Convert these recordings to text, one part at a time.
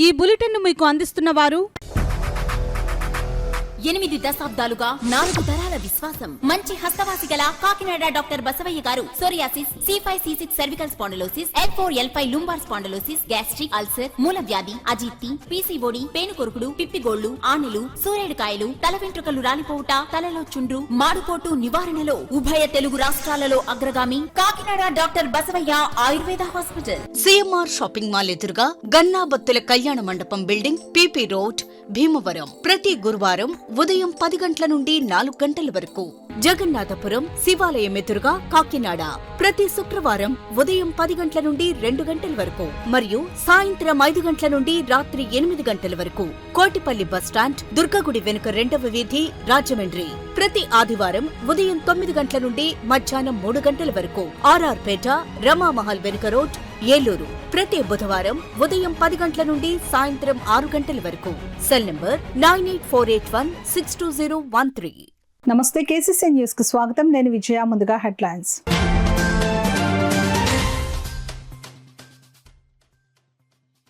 ఈ బులెటిన్ మీకు అందిస్తున్న వారు 8 దశాబ్దాలుగా 4 తరాల విశ్వాసం. మంచి హస్తవాసి గల కాకినాడ డాక్టర్ బసవయ్య గారు psoriasis, C5C6 cervical spondylosis, L4L5 lumbar spondylosis, gastric ulcer, మూల వ్యాధి, అజీర్తి, పీసీఓడి, పేనుకొరుకుడు, పిప్పిగోళ్లు, ఆనెలు, సూరేడుకాయలు, తల వెంట్రుకలు రాలిపోవుట, తలలో చుండ్రు, మాడుకోటు నివారణలో ఉభయ తెలుగు రాష్ట్రాలలో అగ్రగామి Kakinada doctor Basavaiah Ayurveda hospital. CMR shopping mall ఎదురుగా గన్నాబత్తుల కళ్యాణ మండపం బిల్డింగ్, పిపి రోడ్, భీమవరం. ప్రతి గురువారం ఉదయం 10 గంటల నుండి 4 గంటల వరకు. జగన్నాథపురం శివాలయం ఎదురుగా కాకినాడ ప్రతి శుక్రవారం ఉదయం 10 గంటల నుండి 2 గంటల వరకు మరియు సాయంత్రం 5 గంటల నుండి రాత్రి 8 గంటల వరకు. కోటిపల్లి బస్టాండ్, దుర్గగుడి వెనుక 2వ వీధి, రాజమండ్రి. ప్రతి ఆదివారం ఉదయం 9 గంటల నుండి మధ్యాహ్నం 3 గంటల వరకు. ఆర్ఆర్ పేట, రమామహల్ వెనుక రోడ్, ఏలూరు. ప్రతి బుధవారం ఉదయం 10 గంటల నుండి సాయంత్రం 6 గంటల వరకు. Cell number 9848162013. నమస్తే, కేసీసీ న్యూస్ కు స్వాగతం. నేను విజయ. ముందుగా హెడ్లైన్స్.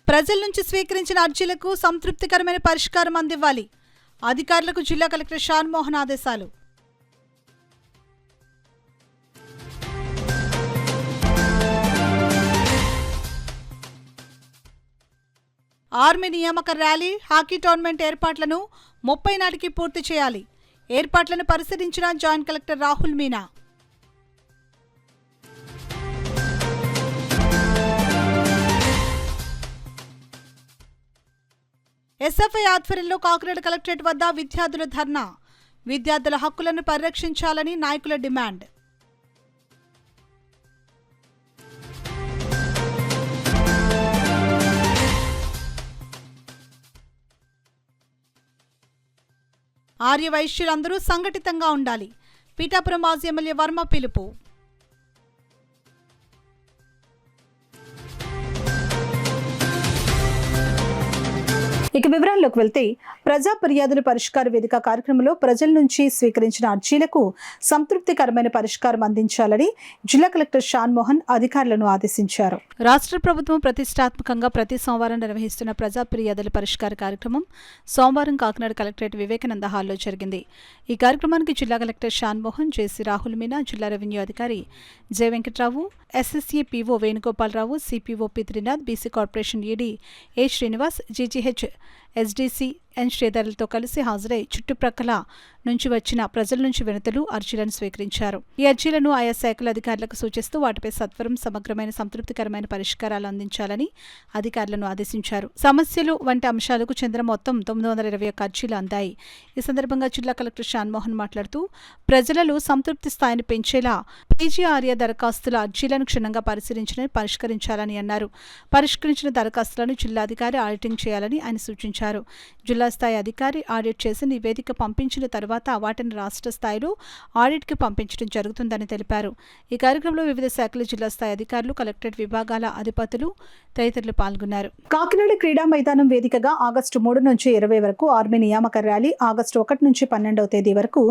ప్రజల నుంచి స్వీకరించిన అర్జీలకు సంతృప్తికరమైన పరిష్కారం అందివ్వాలి. అధికారులకు జిల్లా కలెక్టర్ షాన్మోహన్ ఆదేశాలు. ఆర్మీ నియామక ర్యాలీ, హాకీ టోర్నమెంట్ ఏర్పాట్లను 30 నాటికి పూర్తి చేయాలి. ఏర్పాట్లను పరిశీలించిన joint collector Rahul Meena. SFI ఆధ్వర్యంలో కాకినాడ కలెక్టరేట్ వద్ద విద్యార్థుల ధర్నా. విద్యార్థుల హక్కులను పరిరక్షించాలని నాయకుల డిమాండ్. ఆర్యవైశ్యులందరూ సంఘటితంగా ఉండాలి. పీఠాపురం మాజీ ఎమ్మెల్యే వర్మ పిలుపు. ఇక వివరాల్లోకి వెళ్తే, ప్రజా ఫిర్యాదుల పరిష్కార వేదిక కార్యక్రమంలో ప్రజల నుంచి స్వీకరించిన అర్జీలకు సంతృప్తికరమైన పరిష్కారం అందించాలని జిల్లా కలెక్టర్ షాన్మోహన్ అధికారులను ఆదేశించారు. రాష్ట్ర ప్రభుత్వం ప్రతిష్టాత్మకంగా ప్రతి సోమవారం నిర్వహిస్తున్న ప్రజా ఫిర్యాదుల పరిష్కార కార్యక్రమం సోమవారం కాకినాడ కలెక్టరేట్ వివేకానంద హాల్లో జరిగింది. ఈ కార్యక్రమానికి జిల్లా కలెక్టర్ షాన్మోహన్, జేసీ రాహుల్ మీనా, జిల్లా రెవెన్యూ అధికారి J Venkatrao, SSA PO Venugopalarao, CPO P Trinath, BC corporation ED A Srinivas, GGH SDC N శ్రీధర్లతో కలిసి హాజరై చుట్టుప్రక్కల నుంచి వచ్చిన ప్రజల నుంచి వినతులు, అర్జీలను స్వీకరించారు. ఈ అర్జీలను ఆయా శాఖల అధికారులకు సూచిస్తూ వాటిపై సత్వరం, సమగ్రమైన, సంతృప్తికరమైన పరిష్కారాలు అందించాలని అధికారులను ఆదేశించారు. సమస్యలు వంటి అంశాలకు చెందిన మొత్తం 921 అర్జీలు అందాయి. ఈ సందర్భంగా జిల్లా కలెక్టర్ షాన్మోహన్ మాట్లాడుతూ, ప్రజలలో సంతృప్తి స్థాయిని పెంచేలా పీజీఆర్ఏ దరఖాస్తుల అర్జీలను క్షుణ్ణంగా పరిష్కరించాలని అన్నారు. పరిష్కరించిన దరఖాస్తులను జిల్లాధికారి ఆడిటింగ్ చేయాలని ఆయన సూచించారు. జిల్లా స్థాయి అధికారి ఆడిట్ చేసి నివేదిక పంపించిన తర్వాత వాటిని రాష్ట్ర స్థాయిలో ఆడిట్కి పంపించడం జరుగుతుందని తెలిపారు. ఈ కార్యక్రమంలో వివిధ శాఖల జిల్లా స్థాయి అధికారులు, కలెక్టరేట్ విభాగాల అధిపతులు తదితరులు పాల్గొన్నారు. కాకినాడ క్రీడా మైదానం వేదికగా ఆగస్టు 3 నుంచి 20 వరకు ఆర్మీ నియామక ర్యాలీ, ఆగస్టు 1 నుంచి 12వ తేదీ వరకు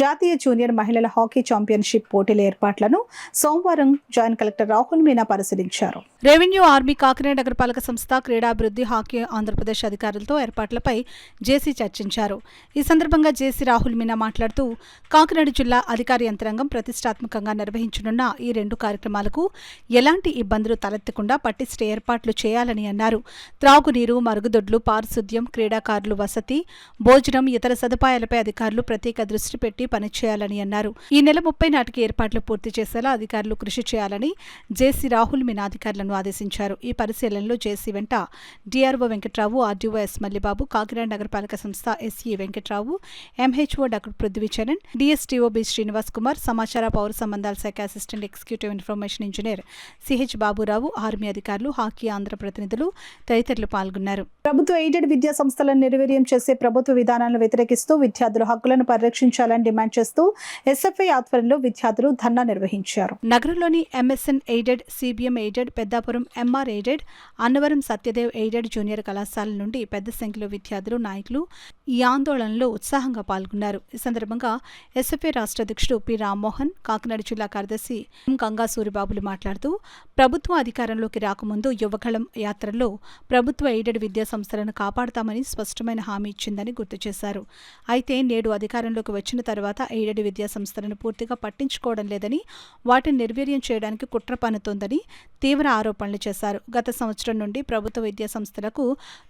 జాతీయ జూనియర్ మహిళల హాకీ ఛాంపియన్షిప్ పోటీల ఏర్పాట్లను సోమవారం జాయింట్ కలెక్టర్ రాహుల్ మీనా పరిశీలించారు. రెవెన్యూ, ఆర్మీ, కాకినాడ నగరపాలక సంస్థ, క్రీడాభివృద్ధి, హాకీ ఆంధ్రప్రదేశ్ అధికారులతో ఏర్పాట్లపై జేసీ చర్చించారు. ఈ సందర్భంగా జేసీ రాహుల్ మీనా మాట్లాడుతూ, కాకినాడ జిల్లా అధికార యంత్రాంగం ప్రతిష్టాత్మకంగా నిర్వహించనున్న ఈ 2 కార్యక్రమాలకు ఎలాంటి ఇబ్బందులు తలెత్తకుండా పటిష్ట ఏర్పాట్లు చేయాలని అన్నారు. త్రాగునీరు, మరుగుదొడ్లు, పారిశుద్ధ్యం, క్రీడాకారులు వసతి, భోజనం, ఇతర సదుపాయాలపై అధికారులు ప్రత్యేక దృష్టి పెట్టి పనిచేయాలని అన్నారు. ఈ నెల 30 నాటికి ఏర్పాట్లు పూర్తి చేసేలా అధికారులు కృషి చేయాలని జేసీ రాహుల్ మీనా అధికారులను ఆదేశించారు. ఈ పరిశీలనలో జేసీ వెంట DRO Venkatrao, RDO S Mallibabu, Kakinada నగరపాలక సంస్థ SE Venkatrao, MHO doctor Prithvicharan, DSTO B Srinivas Kumar, సమాచార పౌర సంబంధాల శాఖ assistant executive information engineer CH Baburao, army అధికారులు, హాకీ ఆంధ్ర ప్రతినిధులు తదితరులు పాల్గొన్నారు. ప్రభుత్వ ఎయిడెడ్ విద్యా సంస్థలను నిర్వీర్యం చేసే ప్రభుత్వ విధానాలను వ్యతిరేకిస్తూ విద్యార్థుల హక్కులను పరిరక్షించాలని డిమాండ్ చేస్తూ ఎస్ఎఫ్ఐ ఆధ్వర్యంలో విద్యార్థులు ధర్నా నిర్వహించారు. నగరంలోని MSN aided, CBM aided, Peddapuram MR aided, Annavaram Satyadev aided junior కళాశాల నుండి పెద్ద సంఖ్యలో విద్యార్థులు నాయకులు ఈ ఆందోళనలో ఉత్సాహంగా పాల్గొన్నారు. ఈ సందర్భంగా ఎస్ఎఫ్ఐ రాష్ట్ర అధ్యక్షుడు పి రామ్మోహన్, కాకినాడ జిల్లా కార్యదర్శి గంగా సూరిబాబులు మాట్లాడుతూ ప్రభుత్వం అధికారంలోకి రాకముందు యువగళం యాత్రలో ప్రభుత్వ ఎయిడెడ్ విద్యా సంస్థలను కాపాడతామని స్పష్టమైన హామీ ఇచ్చిందని గుర్తు చేశారు. అయితే నేడు అధికారంలోకి వచ్చిన తర్వాత ఎయిడెడ్ విద్యా సంస్థలను పూర్తిగా పట్టించుకోవడం లేదని, వాటిని నిర్వీర్యం చేయడానికి కుట్ర పన్నుతోందని తీవ్ర ఆరోపణలు చేశారు. గత సంవత్సరం నుండి ప్రభుత్వ విద్యా సంస్థలకు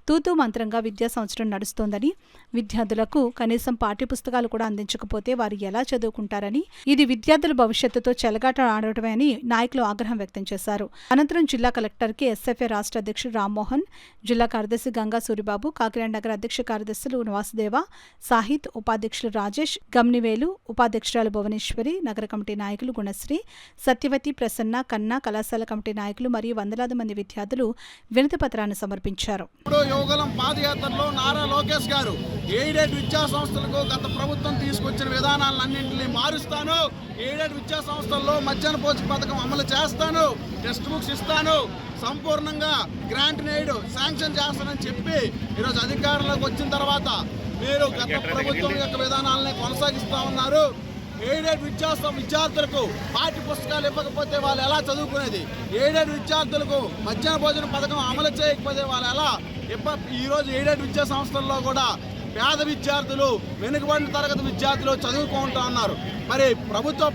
తూతూ మంత్రంగా విద్యా సంవత్సరం నడుస్తోందని, విద్యార్థులకు కనీసం పాఠ్యపుస్తకాలు కూడా అందించకపోతే వారు ఎలా చదువుకుంటారని, ఇది విద్యార్థుల భవిష్యత్తుతో చెలగాట ఆడటమే అని నాయకులు ఆగ్రహం వ్యక్తం చేశారు. అనంతరం జిల్లా కలెక్టర్కి ఎస్ఎఫ్ఐ రాష్ట్ర అధ్యక్షుడు రామ్మోహన్, జిల్లా కార్యదర్శి గంగా సూరిబాబు, కాకినాడ నగర అధ్యక్ష కార్యదర్శులు వాసుదేవ, సాహిత్, ఉపాధ్యక్షులు రాజేష్, గమ్నివేలు, ఉపాధ్యక్షురాలు భువనేశ్వరి, నగర కమిటీ నాయకులు గుణశ్రీ, సత్యవతి, ప్రసన్న, కన్నా, కళాశాల కమిటీ నాయకులు మరియు వందలాది మంది విద్యార్థులు వినతి పత్రాన్ని సమర్పించారు. యువగలం పాదయాత్రలో నారా లోకేష్ గారు ఎయిడెడ్ విద్యా సంస్థలకు గత ప్రభుత్వం తీసుకొచ్చిన విధానాలన్నింటినీ మారుస్తాను, ఎయిడెడ్ విద్యా సంస్థల్లో మధ్యాహ్న భోజన పథకం అమలు చేస్తాను, టెక్స్ట్ బుక్స్ ఇస్తాను, సంపూర్ణంగా గ్రాంట్ ఎయిడ్ శాంక్షన్ చేస్తానని చెప్పి ఈరోజు అధికారంలోకి వచ్చిన తర్వాత మీరు గత ప్రభుత్వం యొక్క విధానాలనే కొనసాగిస్తా ఉన్నారు. ఎయిడెడ్ విద్యార్థులకు పాఠ్య పుస్తకాలు ఇవ్వకపోతే వాళ్ళు ఎలా చదువుకునేది? ఎయిడెడ్ విద్యార్థులకు మధ్యాహ్న భోజన పథకం అమలు చేయకపోతే వాళ్ళు ఎలా? ఈరోజు ఎయిడెడ్ విద్యా సంస్థల్లో కూడా పేద విద్యార్థులు, వెనుకబడిన తరగతి విద్యార్థులు చదువుకుంటూ ఉన్నారు. మరి ప్రభుత్వ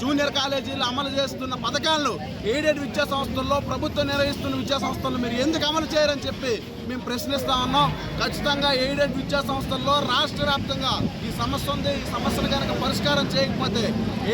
జూనియర్ కాలేజీలు అమలు చేస్తున్న పథకాలను ఎయిడెడ్ విద్యా సంస్థల్లో, ప్రభుత్వం నిర్వహిస్తున్న విద్యా సంస్థల్లో మీరు ఎందుకు అమలు చేయరని చెప్పి మేము ప్రశ్నిస్తా ఉన్నాం. ఖచ్చితంగా ఎయిడెడ్ విద్యా సంస్థల్లో రాష్ట్ర వ్యాప్తంగా ఈ సమస్య ఉంది. ఈ సమస్యను కనుక పరిష్కారం చేయకపోతే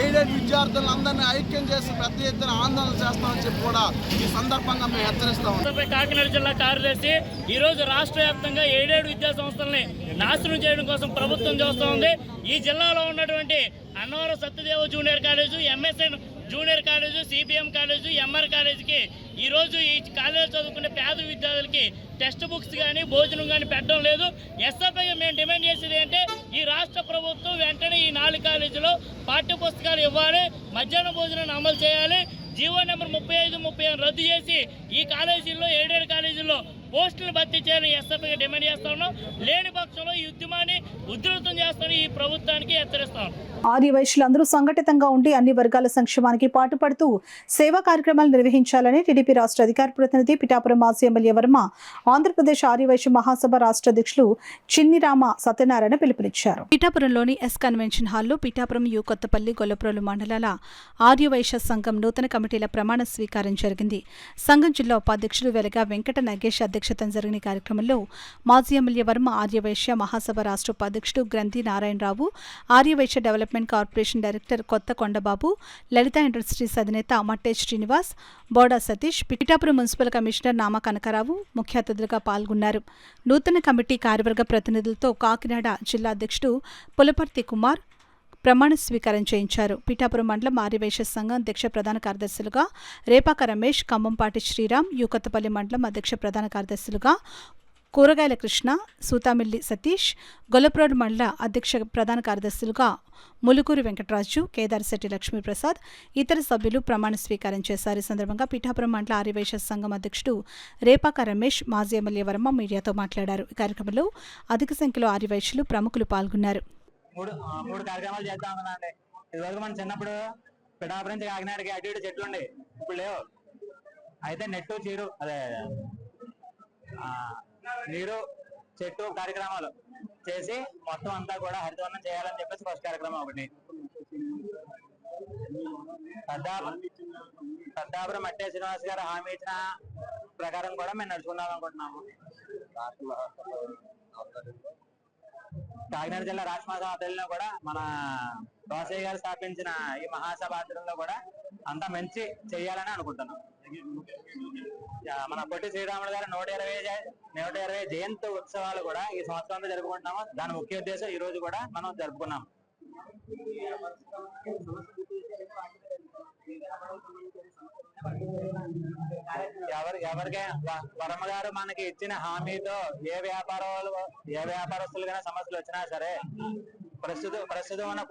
ఎయిడెడ్ విద్యార్థులను అందరినీ ఐక్యం చేసి పెద్ద ఎత్తున ఆందోళన చేస్తామని చెప్పి కూడా ఈ సందర్భంగా మేము హెచ్చరిస్తా ఉన్నాం. కాకినాడ జిల్లా కార్యదర్శి ఈరోజు రాష్ట్ర వ్యాప్తంగా ఎయిడెడ్ విద్యా సంస్థల్ని నాశనం చేయడం కోసం ప్రభుత్వం చేస్తూ ఉంది. ఈ జిల్లాలో ఉన్నటువంటి Annavaram Satyadeva junior college, MSN junior college, CBM college, MR కాలేజీకి ఈరోజు ఈ కాలేజీ చదువుకునే పేద విద్యార్థులకి టెక్స్ట్ బుక్స్ కానీ భోజనం కానీ పెట్టడం లేదు. ఎస్ఎఫ్ఐగా మేము డిమాండ్ చేసేది అంటే ఈ రాష్ట్ర ప్రభుత్వం వెంటనే ఈ 4 కాలేజీలో పాఠ్య పుస్తకాలు ఇవ్వాలి, మధ్యాహ్న భోజనాన్ని అమలు చేయాలి, జీవో నెంబర్ 35, 36 రద్దు చేసి ఈ కాలేజీల్లో ఎయిడెడ్ కాలేజీల్లో పోస్టులు భర్తీ చేయాలని ఎస్ఎఫ్ఐగా డిమాండ్ చేస్తా ఉన్నాం. లేని పక్షంలో ఈ ఉద్యమాన్ని ఉధృతం చేస్తామని ఈ ప్రభుత్వానికి హెచ్చరిస్తాం. ఆర్య వైశ్యులందరూ సంఘటితంగా ఉండి అన్ని వర్గాల సంక్షేమానికి పాటుపడుతూ సేవా కార్యక్రమాలు నిర్వహించాలని టీడీపీ రాష్ట్ర అధికార ప్రతినిధి పిఠాపురం మాజీ ఎమ్మెల్యే వర్మ, ఆంధ్రప్రదేశ్ ఆర్య వైశ్య మహాసభ రాష్ట్ర అధ్యక్షులు చిన్నిరామ సత్యనారాయణ పిలుపునిచ్చారు. పిఠాపురంలోని ఎస్ కన్వెన్షన్ హాల్లో పిఠాపురం, యు కొత్తపల్లి, గొల్లప్రోలు మండలాల ఆర్య వైశ్య సంఘం నూతన కమిటీల ప్రమాణ స్వీకారం జరిగింది. సంఘం జిల్లా ఉపాధ్యక్షులు వెలగా వెంకట నగేష్ అధ్యక్షతన జరిగిన కార్యక్రమంలో మాజీ ఎమ్మెల్యే వర్మ, ఆర్య వైశ్య మహాసభ రాష్ట్ర ఉపాధ్యక్షుడు Granthi Narayana Rao, Arya Vysya development corporation director Kotha Kondababu, Lalitha industries అధినేత మట్టే శ్రీనివాస్, బోడా సతీష్, పిఠాపురం మున్సిపల్ కమిషనర్ నామ కనకరావు ముఖ్య అతిథులుగా పాల్గొన్నారు. నూతన కమిటీ కార్యవర్గ ప్రతినిధులతో కాకినాడ జిల్లా అధ్యక్షుడు పులపర్తి కుమార్ ప్రమాణ స్వీకారం చేయించారు. పిఠాపురం మండలం ఆర్యవైశ్య సంఘం అధ్యక్ష ప్రధాన కార్యదర్శులుగా రేపాక రమేష్, ఖమ్మంపాటి శ్రీరామ్, యూకత్తపల్లి మండలం అధ్యక్ష ప్రధాన కార్యదర్శులుగా కూరగాయల కృష్ణ, సూతామిల్లి సతీష్, గొల్లప్రోడ్ మండల అధ్యక్ష ప్రధాన కార్యదర్శులుగా ములుకూరు వెంకటరాజు, కేదారిశెట్టి లక్ష్మీప్రసాద్, ఇతర సభ్యులు ప్రమాణ స్వీకారం చేశారు. ఈ సందర్భంగా పిఠాపురం మండల ఆర్యవైశ్య సంఘం అధ్యక్షుడు రేపాక రమేష్, మాజీ ఎమ్మెల్యే వర్మ మీడియాతో మాట్లాడారు. ఈ కార్యక్రమంలో అధిక సంఖ్యలో ఆర్యవైశ్యులు ప్రముఖులు పాల్గొన్నారు. మూడు కార్యక్రమాలు చేద్దాం అనుకున్నాండి. ఇదివరకు మనం చిన్నప్పుడు పిఠాపురం నుంచి కాకినాడకి అటు ఇటు చెట్లు ఉండి, ఇప్పుడు లేవు. అయితే నెట్టు చీరు అదే నీరు చెట్టు కార్యక్రమాలు చేసి మొత్తం అంతా కూడా హరితవర్ణం చేయాలని చెప్పేసి ఫస్ట్ కార్యక్రమం ఒకటి. పెద్దాపురం మట్టే శ్రీనివాస్ గారు హామీ ఇచ్చిన ప్రకారం కూడా మేము నడుచుకుందాం అనుకుంటున్నాము. కాకినాడ జిల్లా రాష్ట్ర ఆధ్వర్యంలో కూడా మన రోసయ్య గారు స్థాపించిన ఈ మహాసభ ఆధ్వర్యంలో కూడా అంతా మంచి చెయ్యాలని అనుకుంటున్నాం. మన పొట్టి శ్రీరాములు గారు 120 జయంతి ఉత్సవాలు కూడా ఈ సంవత్సరంలో జరుపుకుంటున్నాము. దాని ముఖ్య ఉద్దేశం ఈ రోజు కూడా మనం జరుపుకున్నాం. ఎవరికైనా వర్మ గారు మనకి ఇచ్చిన హామీతో ఏ వ్యాపారస్తులుగా సమస్యలు వచ్చినా సరే ప్రస్తుతం ఉన్న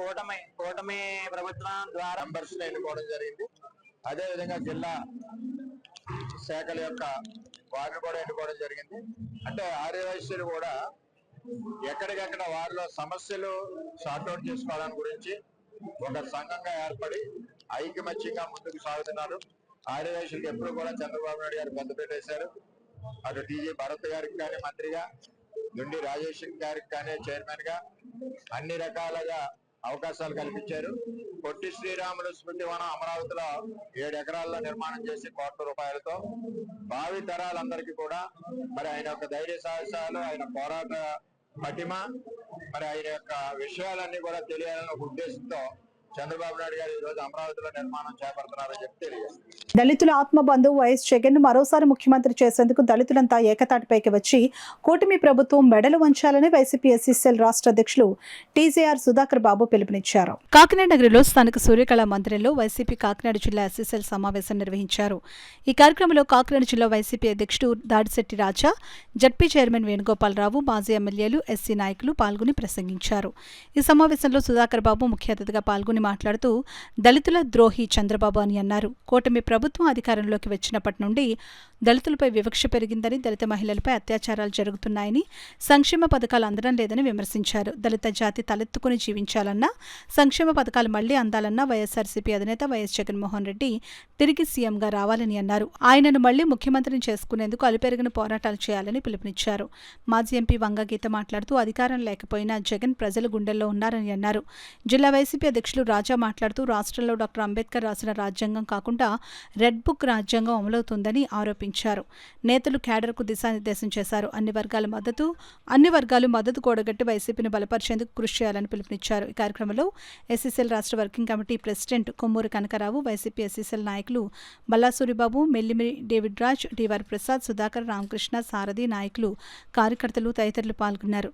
కూటమి ప్రభుత్వం ద్వారా మెంబర్స్ ఎన్నుకోవడం జరిగింది. అదేవిధంగా జిల్లా శాఖల యొక్క వారిని కూడా ఎన్నుకోవడం జరిగింది. అంటే ఆర్యవైశ్యులు కూడా ఎక్కడికెక్కడ వారిలో సమస్యలు సార్ట్అవుట్ చేసుకోవడానికి గురించి ఒక సంఘంగా ఏర్పడి ఐకమత్యంగా ముందుకు సాగుతున్నారు. ఆర్యవైశ్యులకు ఎప్పుడు కూడా చంద్రబాబు నాయుడు గారు పెద్ద పెట్టేశారు. అటు టీజీ భరత్ గారికి కానీ మంత్రిగా, దుండి రాజేష్ గారికి కానీ చైర్మన్ గా అన్ని రకాలుగా అవకాశాలు కల్పించారు. పొట్టి శ్రీరాములు స్మృతివనం అమరావతిలో 7 ఎకరాల్లో నిర్మాణం చేసి ₹1,00,00,000 భావి తరాలందరికీ కూడా మరి ఆయన యొక్క ధైర్య సాహసాలు, ఆయన పోరాట పటిమ, మరి ఆయన యొక్క విషయాలన్నీ కూడా తెలియాలన్న ఒక ఉద్దేశంతో చంద్రబాబు నాయుడు గారు ఈ రోజు అమరావతిలో నిర్మాణం చేపడుతున్నారని చెప్పి తెలియజేస్తారు. దళితుల ఆత్మబంధువు వైఎస్ జగన్ ను మరోసారి ముఖ్యమంత్రి చేసేందుకు దళితులంతా ఏకతాటిపైకి వచ్చి కూటమి ప్రభుత్వం మెడలు వంచాలని వైసీపీ ఎస్సీసీఎల్ రాష్ట్ర అధ్యక్షులు టీజేఆర్ సుధాకర్ బాబు పిలుపునిచ్చారు. కాకినాడ నగరంలో స్థానిక సూర్యకళ మందిరంలో వైసీపీ కాకినాడ జిల్లా ఎస్సీసీఎల్ సమావేశం నిర్వహించారు. ఈ కార్యక్రమంలో కాకినాడ జిల్లా వైసీపీ అధ్యక్షుడు దాడిశెట్టి రాజా, జడ్పీ చైర్మన్ వేణుగోపాలరావు, మాజీ ఎమ్మెల్యేలు, ఎస్సీ నాయకులు పాల్గొని ప్రసంగించారు. ఈ సమావేశంలో సుధాకర్ బాబు ముఖ్య అతిథిగా పాల్గొని మాట్లాడుతూ దళితుల ద్రోహి చంద్రబాబు అని అన్నారు. కూటమి ప్రభుత్వం అధికారంలోకి వచ్చినప్పటి నుండి దళితులపై వివక్ష పెరిగిందని, దళిత మహిళలపై అత్యాచారాలు జరుగుతున్నాయని, సంక్షేమ పథకాలు అందడం లేదని విమర్శించారు. దళిత జాతి తలెత్తుకుని జీవించాలన్నా, సంక్షేమ పథకాలు మళ్లీ అందాలన్నా వైఎస్ఆర్సీపీ అధినేత వైఎస్ జగన్మోహన్ రెడ్డి తిరిగి సీఎంగా రావాలని అన్నారు. ఆయనను మళ్లీ ముఖ్యమంత్రిని చేసుకునేందుకు అలుపెరిగిన పోరాటాలు చేయాలని పిలుపునిచ్చారు. మాజీ ఎంపీ వంగగీత మాట్లాడుతూ అధికారం లేకపోయినా జగన్ ప్రజల గుండెల్లో ఉన్నారని అన్నారు. జిల్లా వైసీపీ అధ్యక్షులు రాజా మాట్లాడుతూ రాష్ట్రంలో డాక్టర్ అంబేద్కర్ రాసిన రాజ్యాంగం కాకుండా రెడ్ బుక్ రాజ్యాంగం అమలవుతుందని ఆరోపించారు. నేతలు క్యాడర్కు దిశానిర్దేశం చేశారు. అన్ని వర్గాలు మద్దతు కూడగట్టి వైసీపీని బలపరిచేందుకు కృషి చేయాలని పిలుపునిచ్చారు. ఈ కార్యక్రమంలో ఎస్సీసీఎల్ రాష్ట్ర working committee president Kommuri Kanaka Rao, YCP SCCL నాయకులు బల్లాసూరిబాబు, మెల్లిమి డేవిడ్ రాజ్, డివర్ ప్రసాద్, సుధాకర్, రామకృష్ణ, సారథి నాయకులు, కార్యకర్తలు తదితరులు పాల్గొన్నారు.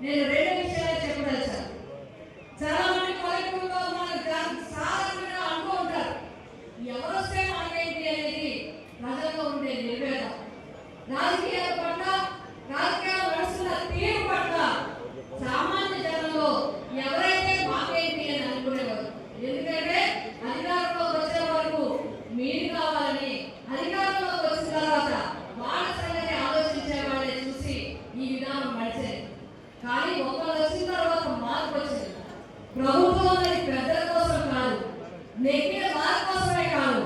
నేను 2 విషయాలు చెప్పదలిచాను. చాలా మంది పల్లెటూరులో సాధారణంగా అంటూ ఉంటారు, ఎవరొస్తే మనకేంటి అనేది ప్రజల్లో ఉండే నిర్వేదం. రాజకీయాల పట్ల, రాజకీయాలు నడుస్తున్న తీరు పట్ల సామాన్య జనంలో ఎవరైతే మాకేంటి అని అనుకునేవారు. ఎందుకంటే అధికారంలోకి వచ్చే వరకు మీరు కావాలని, అధికారంలోకి వచ్చిన తర్వాత వాళ్ళ సంగతి ఆలోచించే వాళ్ళని చూసి ఈ విధానం నడిచేది. కానీ ఒకళ్ళు వచ్చిన తర్వాత మార్పు వచ్చింది. ప్రభుత్వం అనేది పెద్దల కోసం కాదు, నెగ్గిన వారి కోసమే కాదు,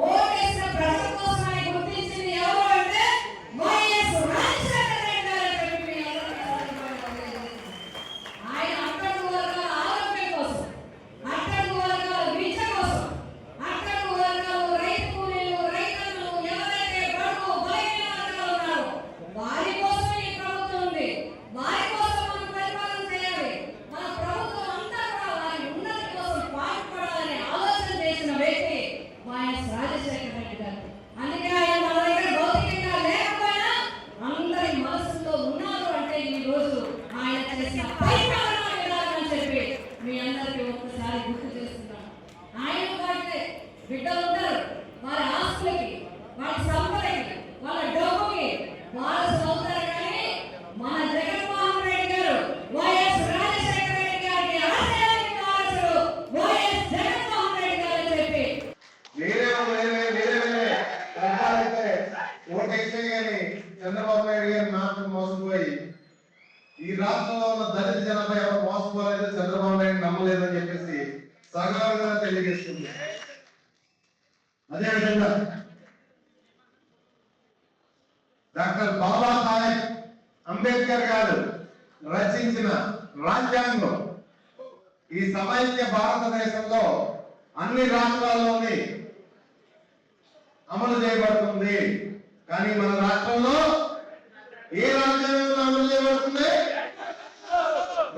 ఓటేసిన ప్రజల కోసమే గుర్తించింది ఎవరు అంటే వైఎస్ రాజశేఖర రెడ్డి గారు. ఆయన అట్టడుగు వర్గాల ఆరోగ్యం కోసం, అట్టడుగు వర్గాల విద్య కోసం, అట్టడుగు వర్గాలు, రైతు కూలీలు, రైతన్నులు, ఎవరైతే బడుగు బలహీన వర్గాలు ఉన్నారో వారి కోసం ఈ ప్రభుత్వం ఉంది. వారి కోసం మనం పరిపాలన చేయాలి. మన ప్రభుత్వం అంతా కూడా వారి ఉన్నతి కోసం పాటుపడాలని ఆలోచన చేసిన వ్యక్తి వైఎస్ రాజశేఖర రెడ్డి గారు. అందుకే ఆయన మన దగ్గర భౌతికంగా లేకపోయినా అందరి మనసులో ఉన్నారు అంటే ఈ రోజు ఆయన చేసిన పరిపాలన విధానం అని చెప్పి మీ అందరికీ ఒక్కసారి గుర్తు చేస్తున్నాను. ఆయన వాటి బిడ్డలు ఉంటారు, వారి ఆస్తులకి, వారి సంపదకి, వాళ్ళ డబ్బుకి వారసులు అవుతారు. కానీ మన జగన్మోహన్ రెడ్డి గారు వైఎస్ రాజశేఖర రెడ్డి గారికి ఆశయానికి వారసుడు వైఎస్ జగన్మోహన్ రెడ్డి గారు అని చెప్పి చంద్రబాబు నాయుడు గారి మాటలు మోసపోయి ఈ రాష్ట్రంలో ఉన్న దళిత జనాభా ఎవరు మోసపోలేదు, చంద్రబాబు నాయుడు నమ్మలేదని చెప్పేసి సగర్వంగా తెలియజేస్తుంది. అదేవిధంగా డాక్టర్ బాబాసాహెబ్ అంబేద్కర్ గారు రచించిన రాజ్యాంగం ఈ సమైక్య భారతదేశంలో అన్ని రాష్ట్రాల్లోని అమలు చేయబడుతుంది. కానీ మన రాష్ట్రంలో ఏ రాజ్యాంగం అమలు చేయబడుతుంది?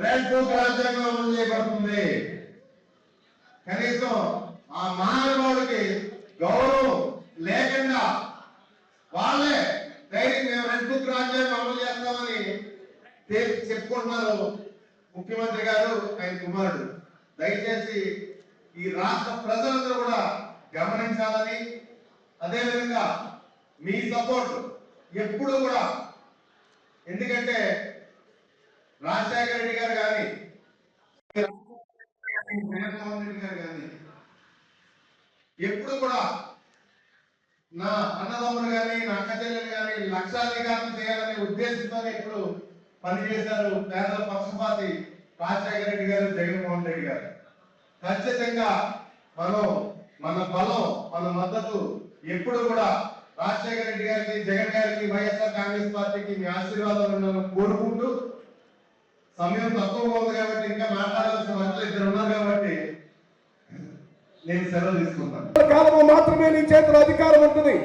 రెడ్ బుక్ రాజ్యాంగం అమలు చేయబడుతుంది. కనీసం ఆ మహానుభావుడికి గౌరవం లేకుండా వాళ్ళే డైరెక్ట్ మేము రెడ్ బుక్ రాజ్యాంగం అమలు చేస్తామని చెప్పుకుంటున్నారు ముఖ్యమంత్రి గారు, ఆయన కుమారుడు. దయచేసి ఈ రాష్ట్ర ప్రజలందరూ కూడా గమనించాలని, అదేవిధంగా మీ సపోర్ట్ ఎప్పుడు కూడా, ఎందుకంటే రాజశేఖర రెడ్డి గారు కానీ జగన్మోహన్ రెడ్డి గారు కానీ ఎప్పుడు కూడా నా అన్నదమ్ములు కానీ నా అక్క చెల్లెలు కానీ లక్షాధికారం చేయాలనే ఉద్దేశంతోనే ఇప్పుడు పనిచేశారు పేదల పక్షపాతి రాజశేఖర రెడ్డి గారు, జగన్మోహన్ రెడ్డి గారు. ఖచ్చితంగా మన బలం, మన మద్దతు ఎప్పుడు కూడా రాజశేఖర రెడ్డి గారికి, జగన్ గారికి, వైఎస్ఆర్ కాంగ్రెస్ పార్టీకి మీ ఆశీర్వాదాలు ఉండాలని కోరుకుంటూ, సమయం తక్కువగా ఉంది కాబట్టి ఇంకా మాట్లాడాల్సిన వాళ్ళు ఇద్దరు ఉన్నారు కాబట్టి నేను సెలవు తీసుకుంటాను. కాలము మాత్రమే నీ చేతిలో అధికారం ఉంటుంది.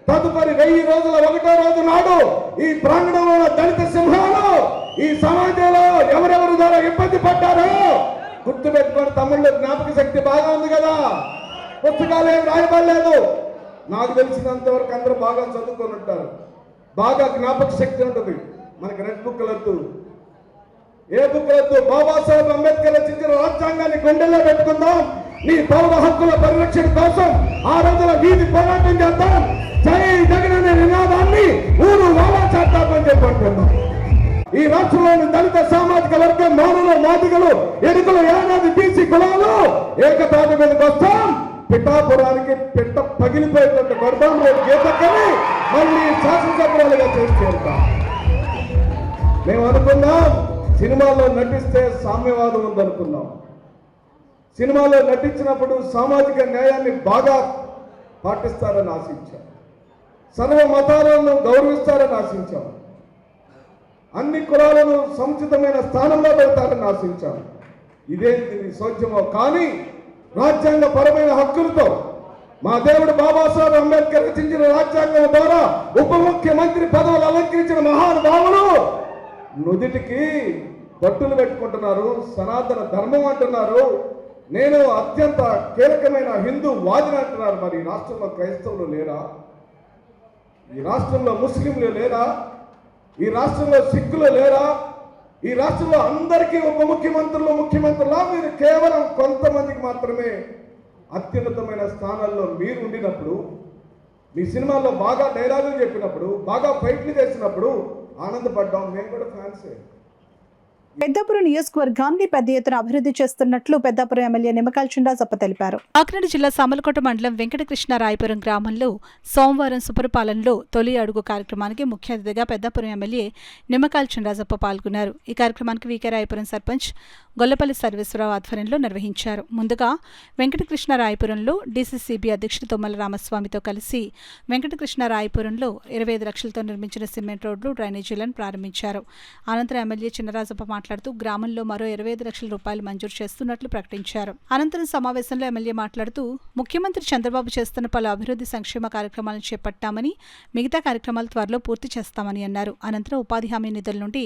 తదుపరి 1000 రోజుల 1వ రోజు నాడు ఈ ప్రాంగణంలో దళిత సింహాలు ఈ సమాజంలో ఎవరెవరు ద్వారా ఇబ్బంది పడ్డారో గుర్తుపెట్టుకొని తమ్ముళ్ళు, జ్ఞాపక శక్తి బాగా ఉంది కదా, పుస్తకాలు ఏం రాయబడలేదు. నాకు తెలిసినంత వరకు అందరూ బాగా చదువుకొని ఉంటారు, బాగా జ్ఞాపక శక్తి ఉంటుంది. మనకి రెడ్ బుక్లు వద్దు, ఏ బుక్ వద్దు. బాబాసాహెబ్ అంబేద్కర్ రచించిన రాజ్యాంగాన్ని గుండెల్లో పెట్టుకుందాం. నీ పౌర హక్కుల పరిరక్షణ కోసం ఆ రోజున వీధి పోరాటం చేద్దాం. జై జగన్ అనే నినాదాన్ని ఊరు వాలా చేద్దామని చెప్పంటున్నాం. ఈ రాష్ట్రంలోని దళిత సామాజిక వర్గం, మౌనులు, మాదిగలు, ఎడుగులు, ఏనాది బీసీ కులాలు ఏకతాటి మీదకి వస్తాం. పిఠాపురానికి పిట్ట పగిలిపోయేటట్టు కొడతాం. రేపు గీతక్కని మళ్ళీ శాసనసభ్యులుగా చేసి చేరుతాం. మేము అనుకున్నాం సినిమాలో నటిస్తే సామ్యవాదం ఉందనుకున్నాం. సినిమాలో నటించినప్పుడు సామాజిక న్యాయాన్ని బాగా పాటిస్తారని ఆశించాం. సర్వ మతాలను గౌరవిస్తారని ఆశించాం. అన్ని కులాలను సముచితమైన స్థానంలో పెడతారని ఆశించాం. ఇదేంటి సౌఖ్యమో కానీ రాజ్యాంగ పరమైన హక్కులతో మా దేవుడు బాబాసాహెబ్ అంబేద్కర్ రచించిన రాజ్యాంగం ద్వారా ఉప ముఖ్యమంత్రి పదవులు అలంకరించిన మహానుభావులు నుదిటికి బట్టులు పెట్టుకుంటున్నారు, సనాతన ధర్మం అంటున్నారు. నేను అత్యంత కీలకమైన హిందూ వాదిని అంటున్నారు. మరి ఈ రాష్ట్రంలో క్రైస్తవులు లేరా? ఈ రాష్ట్రంలో ముస్లింలు లేరా? ఈ రాష్ట్రంలో సిక్కులు లేరా? ఈ రాష్ట్రంలో అందరికీ ఉప ముఖ్యమంత్రులు, ముఖ్యమంత్రులా? మీరు కేవలం కొంతమందికి మాత్రమే అత్యున్నతమైన స్థానాల్లో మీరు ఉండినప్పుడు, మీ సినిమాల్లో బాగా డైలాగులు చెప్పినప్పుడు, బాగా ఫైట్లు చేసినప్పుడు ఆనందపడ్డాం. మేము కూడా ఫ్యాన్సే. పెద్దాపురం నియోజకవర్గాన్ని పెద్ద ఎత్తున అభివృద్ధి చేస్తున్నట్లు పెద్దాపురం ఎమ్మెల్యే నిమ్మకాయల చినరాజప్ప తెలిపారు. కాకినాడ జిల్లా సామలకోట మండలం వెంకటకృష్ణరాయపురం గ్రామంలో సోమవారం సుపరిపాలనలో తొలి అడుగు కార్యక్రమానికి ముఖ్య అతిథిగా పెద్దాపురం ఎమ్మెల్యే నిమ్మకాయల చినరాజప్ప పాల్గొన్నారు. ఈ కార్యక్రమానికి వీకే రాయపురం సర్పంచ్ గొల్లపల్లి సర్వేశ్వరరావు ఆధ్వర్యంలో నిర్వహించారు. ముందుగా వెంకటకృష్ణరాయపురంలో డీసీసీబీ అధ్యక్షుడు తుమ్మల రామస్వామితో కలిసి వెంకటకృష్ణరాయపురంలో 25 లక్షలతో నిర్మించిన సిమెంట్ రోడ్లు, డ్రైనేజీలను ప్రారంభించారు. అనంతరం ఎమ్మెల్యే చినరాజప్ప మాట్లాడుతూ గ్రామంలో మరో 25 లక్షల రూపాయలు మంజూరు చేస్తున్నట్లు ప్రకటించారు. అనంతరం సమావేశంలో ఎమ్మెల్యే మాట్లాడుతూ ముఖ్యమంత్రి చంద్రబాబు చేస్తున్న పలు అభివృద్ధి సంక్షేమ కార్యక్రమాలను చేపట్టామని, మిగతా కార్యక్రమాలు త్వరలో పూర్తి చేస్తామని అన్నారు. అనంతరం ఉపాధి హామీ నిధుల నుండి